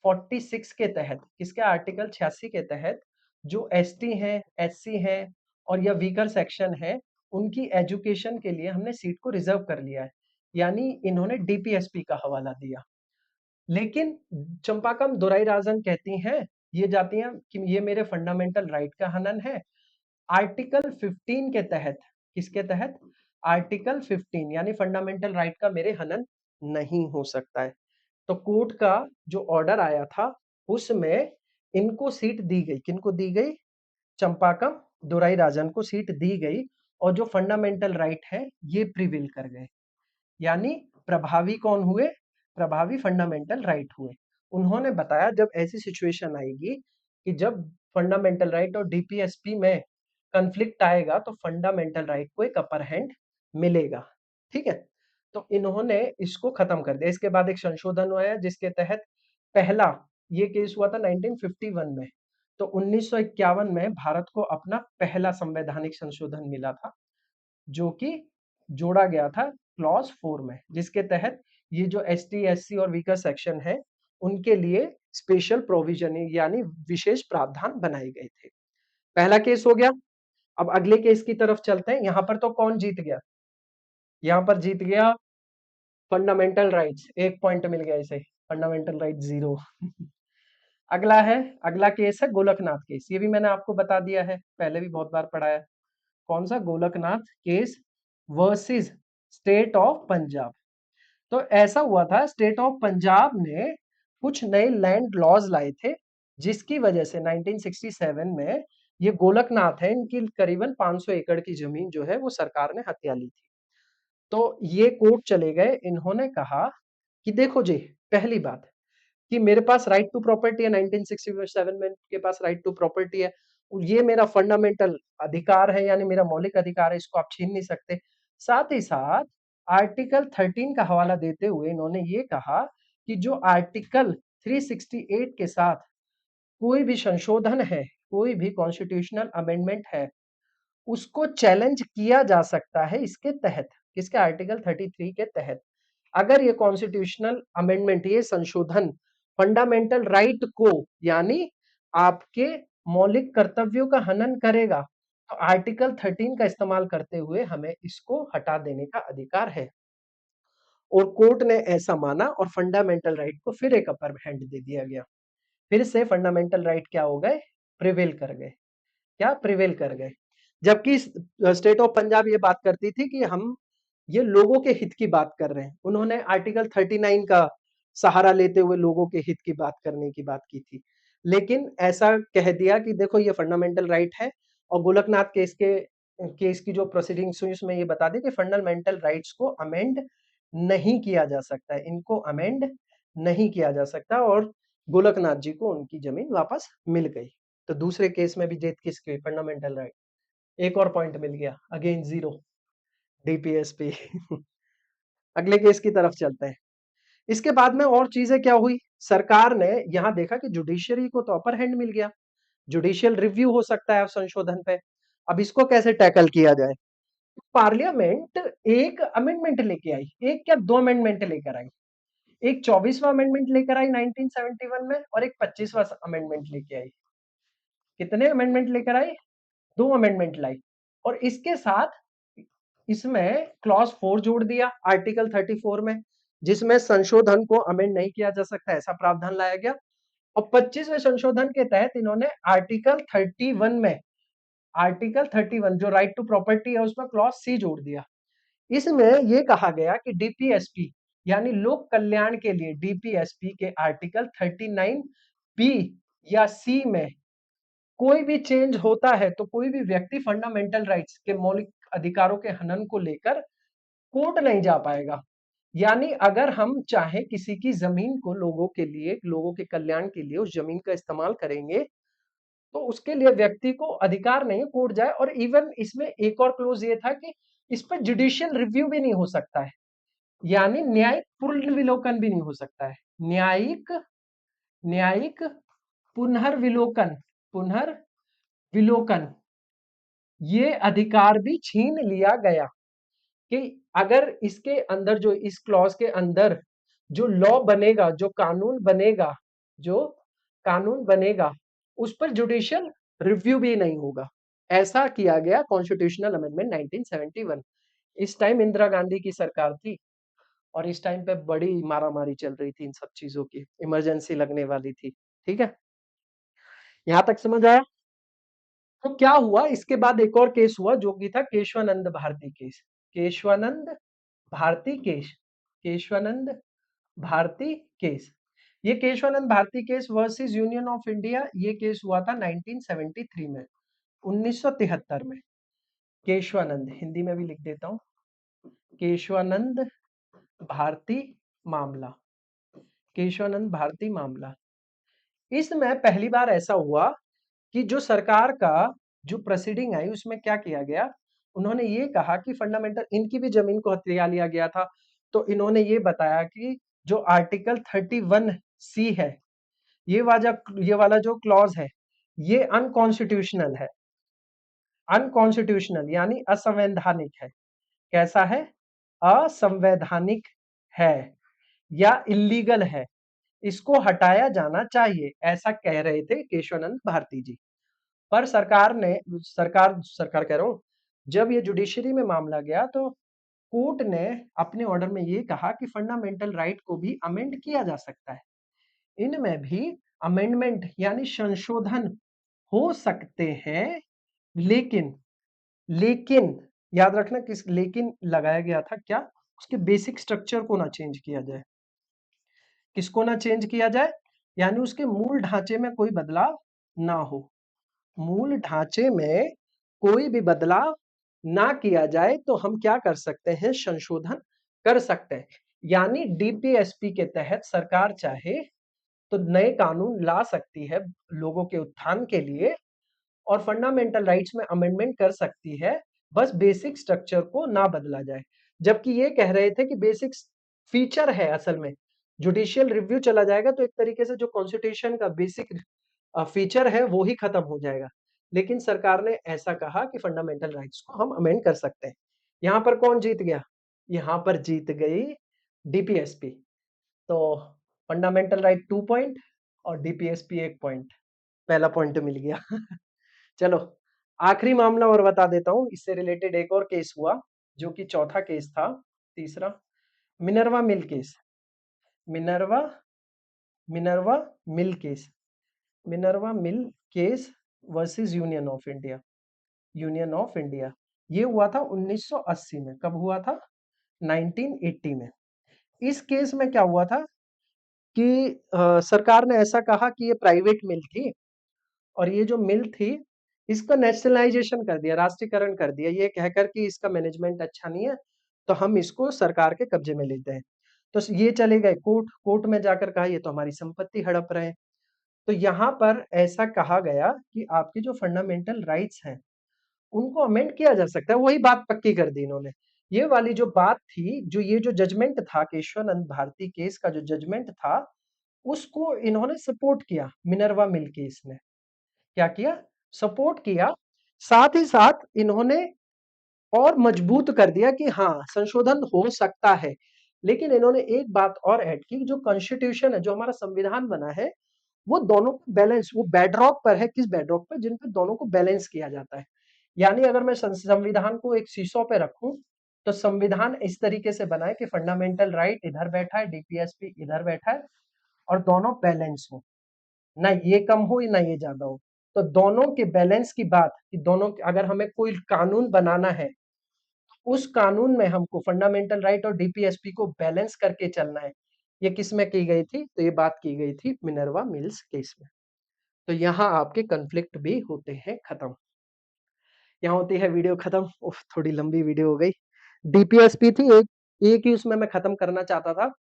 46 के तहत, किसके? आर्टिकल 86 के तहत जो एसटी हैं, एससी हैं और या वीकर सेक्शन है, उनकी एजुकेशन के लिए हमने सीट को रिजर्व कर लिया है। यानी इन्होंने डीपीएसपी का हवाला दिया। लेकिन चंपाकम दोराई राजन कहती हैं, ये जाती हैं कि ये मेरे फंडामेंटल राइट का हनन है। आर्टिकल 15 के तहत, किसके तहत? आर्टिकल 15 यानी फंडामेंटल राइट का मेरे हनन नहीं हो सकता है। तो कोर्ट का जो ऑर्डर आया था उसमें इनको सीट दी गई। किनको दी गई? चंपाकम दोराई राजन को सीट दी गई और जो फंडामेंटल राइट है ये प्रिवेल कर गए। यानी प्रभावी कौन हुए? प्रभावी फंडामेंटल राइट हुए। उन्होंने बताया जब ऐसी सिचुएशन आएगी कि जब फंडामेंटल राइट और डीपीएसपी में कंफ्लिक्ट आएगा तो फंडामेंटल राइट को एक अपर हैंड मिलेगा। ठीक है, तो इन्होंने इसको खत्म कर दिया। इसके बाद एक संशोधन हुआ है जिसके तहत पहला ये केस हुआ था 1951 में। तो 1951 में भारत को अपना पहला संवैधानिक संशोधन मिला था, जो कि जोड़ा गया था क्लॉज 4 में, जिसके तहत ये जो एसटी, एससी और वीकर सेक्शन है उनके लिए स्पेशल प्रोविजन यानी विशेष प्रावधान बनाए गए थे। पहला केस हो गया। अब अगले केस की तरफ चलते हैं। यहां पर तो कौन जीत गया? यहां पर जीत गया फंडामेंटल राइट्स, 1 पॉइंट मिल गया इसे। फंडामेंटल राइट 0 अगला है, अगला केस है गोलकनाथ केस। ये भी मैंने आपको बता दिया है, पहले भी बहुत बार पढ़ाया। कौन सा? Golaknath case versus state of Punjab. तो ऐसा हुआ था, स्टेट ऑफ पंजाब ने कुछ नए लैंड लॉज लाए थे, जिसकी वजह से 1967 में ये गोलकनाथ है, इनकी करीबन 500 एकड़ की जमीन जो है वो सरकार ने हथिया ली थी। तो ये कोर्ट चले गए, इन्होंने कहा कि देखो जी, पहली बात कि मेरे पास राइट टू प्रॉपर्टी है, 1967 में के पास राइट टू प्रॉपर्टी है, ये मेरा फंडामेंटल अधिकार है, यानी मेरा मौलिक अधिकार है, इसको आप छीन नहीं सकते। साथ ही साथ आर्टिकल 13 का हवाला देते हुए इन्होंने ये कहा कि जो आर्टिकल 368 के साथ कोई भी संशोधन है, कोई भी कॉन्स्टिट्यूशनल अमेंडमेंट है, उसको चैलेंज किया जा सकता है इसके तहत। किसके? आर्टिकल 33 के तहत। अगर ये कॉन्स्टिट्यूशनल अमेंडमेंट, ये संशोधन फंडामेंटल राइट को यानी आपके मौलिक कर्तव्यों का हनन करेगा, तो आर्टिकल 13 का इस्तेमाल करते हुए हमें इसको हटा देने का अधिकार है। और कोर्ट ने ऐसा माना और फंडामेंटल राइट को फिर एक अपर हैंड दे दिया गया। फिर से फंडामेंटल राइट क्या हो गए? प्रिवेल कर गए। क्या? प्रिवेल कर गए। जबकि स्टेट ऑफ पंजाब ये बात करती थी कि हम ये लोगों के हित की बात कर रहे हैं। उन्होंने आर्टिकल 39 का सहारा लेते हुए लोगों के हित की बात करने की बात की थी, लेकिन ऐसा कह दिया कि देखो ये फंडामेंटल राइट है। और गोलकनाथ केस की जो प्रोसीडिंग्स हुई उसमें ये बता दी कि फंडामेंटल राइट्स को अमेंड नहीं किया जा सकता है, इनको अमेंड नहीं किया जा सकता और गोलकनाथ जी को उनकी जमीन वापस मिल गई। तो दूसरे केस में भी जीत किसकी हुई? Fundamental right. एक और पॉइंट मिल गया, अगेन 0 डीपीएसपी। अगले केस की तरफ चलते हैं। इसके बाद में और चीजें क्या हुई? सरकार ने यहां देखा कि जुडिशियरी को तो अपर हैंड मिल गया, जुडिशियल रिव्यू हो सकता है संशोधन पे। अब इसको कैसे टैकल किया जाए? पार्लियामेंट एक अमेंडमेंट लेके आई, एक क्या दो अमेंडमेंट लेकर आई। एक 24वां अमेंडमेंट लेकर आई 1971 में और एक 25वां अमेंडमेंट लेके आई। कितने अमेंडमेंट लेकर आई? दो अमेंडमेंट लाई। और इसके साथ इसमें क्लॉज 4 जोड़ दिया आर्टिकल 34 में, जिसमें संशोधन को अमेंड नहीं किया जा सकता ऐसा प्रावधान लाया गया। और 25वें संशोधन के तहत इन्होंने आर्टिकल 31 में, आर्टिकल 31 जो राइट टू प्रॉपर्टी है उसमें क्लॉज सी जोड़ दिया। इसमें यह कहा गया कि डीपीएसपी यानी लोक कल्याण के लिए डीपीएसपी के आर्टिकल 39 बी या सी में कोई भी चेंज होता है तो कोई भी व्यक्ति फंडामेंटल राइट्स के मौलिक अधिकारों के हनन को लेकर कोर्ट नहीं जा पाएगा। यानी अगर हम चाहे किसी की जमीन को लोगों के लिए, लोगों के कल्याण के लिए उस जमीन का इस्तेमाल करेंगे तो उसके लिए व्यक्ति को अधिकार नहीं है कोर्ट जाए। और इवन इसमें एक और क्लोज ये था कि इस पर जुडिशियल रिव्यू भी नहीं हो सकता है, यानी न्यायिक पुनर्विलोकन भी नहीं हो सकता है। न्यायिक न्यायिक पुनर्विलोकन पुनर्विलोकन ये अधिकार भी छीन लिया गया कि अगर इसके अंदर जो इस क्लॉज के अंदर जो लॉ बनेगा, जो कानून बनेगा उस पर जुडिशियल रिव्यू भी नहीं होगा। ऐसा किया गया कॉन्स्टिट्यूशनल अमेंडमेंट 1971। इस टाइम इंदिरा गांधी की सरकार थी और इस टाइम पे बड़ी मारामारी चल रही थी, इन सब चीजों की इमरजेंसी लगने वाली थी। ठीक है, यहां तक समझ आया? तो क्या हुआ इसके बाद? एक और केस हुआ जो कि था Kesavananda Bharati case. Kesavananda Bharati case, Kesavananda Bharati case. ये Kesavananda Bharati case versus union of India, ये केस हुआ था 1973 में, 1973 में। केशवानंद, हिंदी में भी लिख देता हूं, केशवानंद भारती मामला, केशवानंद भारती मामला। इसमें पहली बार ऐसा हुआ कि जो सरकार का जो प्रोसीडिंग आई उसमें क्या किया गया, उन्होंने ये कहा कि फंडामेंटल, इनकी भी जमीन को हथिया लिया गया था, तो इन्होंने ये बताया कि जो आर्टिकल 31 सी है, ये वाला जो क्लॉज है ये अनकॉन्स्टिट्यूशनल है, अनकॉन्स्टिट्यूशनल यानी असंवैधानिक है। कैसा है? असंवैधानिक है या इलीगल है, इसको हटाया जाना चाहिए, ऐसा कह रहे थे केशवानंद भारती जी। पर सरकार ने, सरकार कह रहा हूं, जब ये जुडिशरी में मामला गया तो कोर्ट ने अपने ऑर्डर में ये कहा कि फंडामेंटल राइट को भी अमेंड किया जा सकता है, इनमें भी अमेंडमेंट यानी संशोधन हो सकते हैं। लेकिन लेकिन याद रखना किस लेकिन लगाया गया था, क्या? उसके बेसिक स्ट्रक्चर को ना चेंज किया जाए। किसको ना चेंज किया जाए? यानी उसके मूल ढांचे में कोई बदलाव ना हो, मूल ढांचे में कोई भी बदलाव ना किया जाए तो हम क्या कर सकते हैं? संशोधन कर सकते हैं। यानी डीपीएसपी के तहत सरकार चाहे तो नए कानून ला सकती है लोगों के उत्थान के लिए और फंडामेंटल राइट्स में अमेंडमेंट कर सकती है, बस बेसिक स्ट्रक्चर को ना बदला जाए। जबकि ये कह रहे थे कि बेसिक फीचर है, असल में जुडिशियल रिव्यू चला जाएगा तो एक तरीके से जो कॉन्स्टिट्यूशन का बेसिक फीचर है वो ही खत्म हो जाएगा। लेकिन सरकार ने ऐसा कहा कि फंडामेंटल राइट्स को हम अमेंड कर सकते हैं। यहां पर कौन जीत गया? यहां पर जीत गई डीपीएसपी। तो फंडामेंटल राइट 2 पॉइंट और डीपीएसपी 1 पॉइंट, पहला पॉइंट मिल गया। चलो आखिरी मामला और बता देता हूं, इससे रिलेटेड एक और केस हुआ जो कि चौथा केस था, तीसरा Minerva mill case. Minerva Minerva mill case, Minerva mill case versus union of India, union of India. ये हुआ था 1980 में। कब हुआ था? 1980 में। इस केस में क्या हुआ था कि सरकार ने ऐसा कहा कि ये प्राइवेट मिल थी और ये जो मिल थी इसका नेशनलाइजेशन कर दिया, राष्ट्रीयकरण कर दिया, ये कहकर कि इसका मैनेजमेंट अच्छा नहीं है तो हम इसको सरकार के कब्जे में लेते हैं। तो ये चले गए कोर्ट, कोर्ट में जाकर कहा ये तो हमारी संपत्ति हड़प रहे हैं। तो यहाँ पर ऐसा कहा गया कि आपकी जो फंडामेंटल राइट्स हैं, उनको अमेंड किया जा सकता है, वही बात पक्की कर दी इन्होंने। ये वाली जो बात थी, जो ये जो जजमेंट था केशवानंद भारती केस का जो जजमेंट था, उसको इन्होंने सपोर्ट किया मिनर्वा मिल केस ने। क्या किया? सपोर्ट किया। साथ ही साथ इन्होंने और मजबूत कर दिया कि हाँ, संशोधन हो सकता है। लेकिन इन्होंने एक बात और ऐड की, जो कॉन्स्टिट्यूशन है, जो हमारा संविधान बना है, वो दोनों को बैलेंस, वो बेडरॉक पर है, किस बेडरॉक पर? जिन पे दोनों को बैलेंस किया जाता है। यानी अगर मैं संविधान को एक सीसॉ पे रखूं, तो संविधान इस तरीके से बना है कि फंडामेंटल राइट इधर बैठा है, डीपीएसपी इधर बैठा है, और दोनों बैलेंस हो, ना ये कम हो ना ये ज्यादा हो। तो दोनों के बैलेंस की बात, कि दोनों, अगर हमें कोई कानून बनाना है, उस कानून में हमको फंडामेंटल राइट और डीपीएसपी को बैलेंस करके चलना है। ये किस में की गई थी? तो ये बात की गई थी मिनर्वा मिल्स केस में। तो यहाँ आपके कॉन्फ्लिक्ट भी होते हैं खत्म। यहाँ होती है वीडियो खत्म। उफ, थोड़ी लंबी वीडियो हो गई। डीपीएसपी थी एक, एक ही उसमें मैं खत्म करना चाहता था,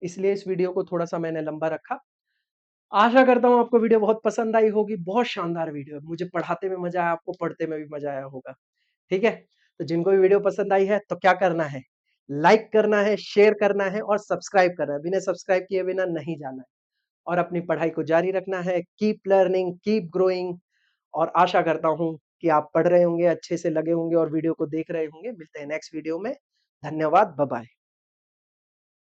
इसलिए इस वीडियो को थोड़ा सा मैंने लंबा रखा। आशा करता हूँ आपको वीडियो बहुत पसंद आई होगी। बहुत शानदार वीडियो है, मुझे पढ़ाते में मजा आया, आपको पढ़ते में भी मजा आया होगा। ठीक है, तो जिनको भी वीडियो पसंद आई है तो क्या करना है? लाइक करना है, शेयर करना है और सब्सक्राइब करना है। बिना सब्सक्राइब किए बिना नहीं जाना है, और अपनी पढ़ाई को जारी रखना है। Keep learning, keep growing. और आशा करता हूँ कि आप पढ़ रहे होंगे, अच्छे से लगे होंगे और वीडियो को देख रहे होंगे। मिलते हैं नेक्स्ट वीडियो में। धन्यवाद, बाय बाय।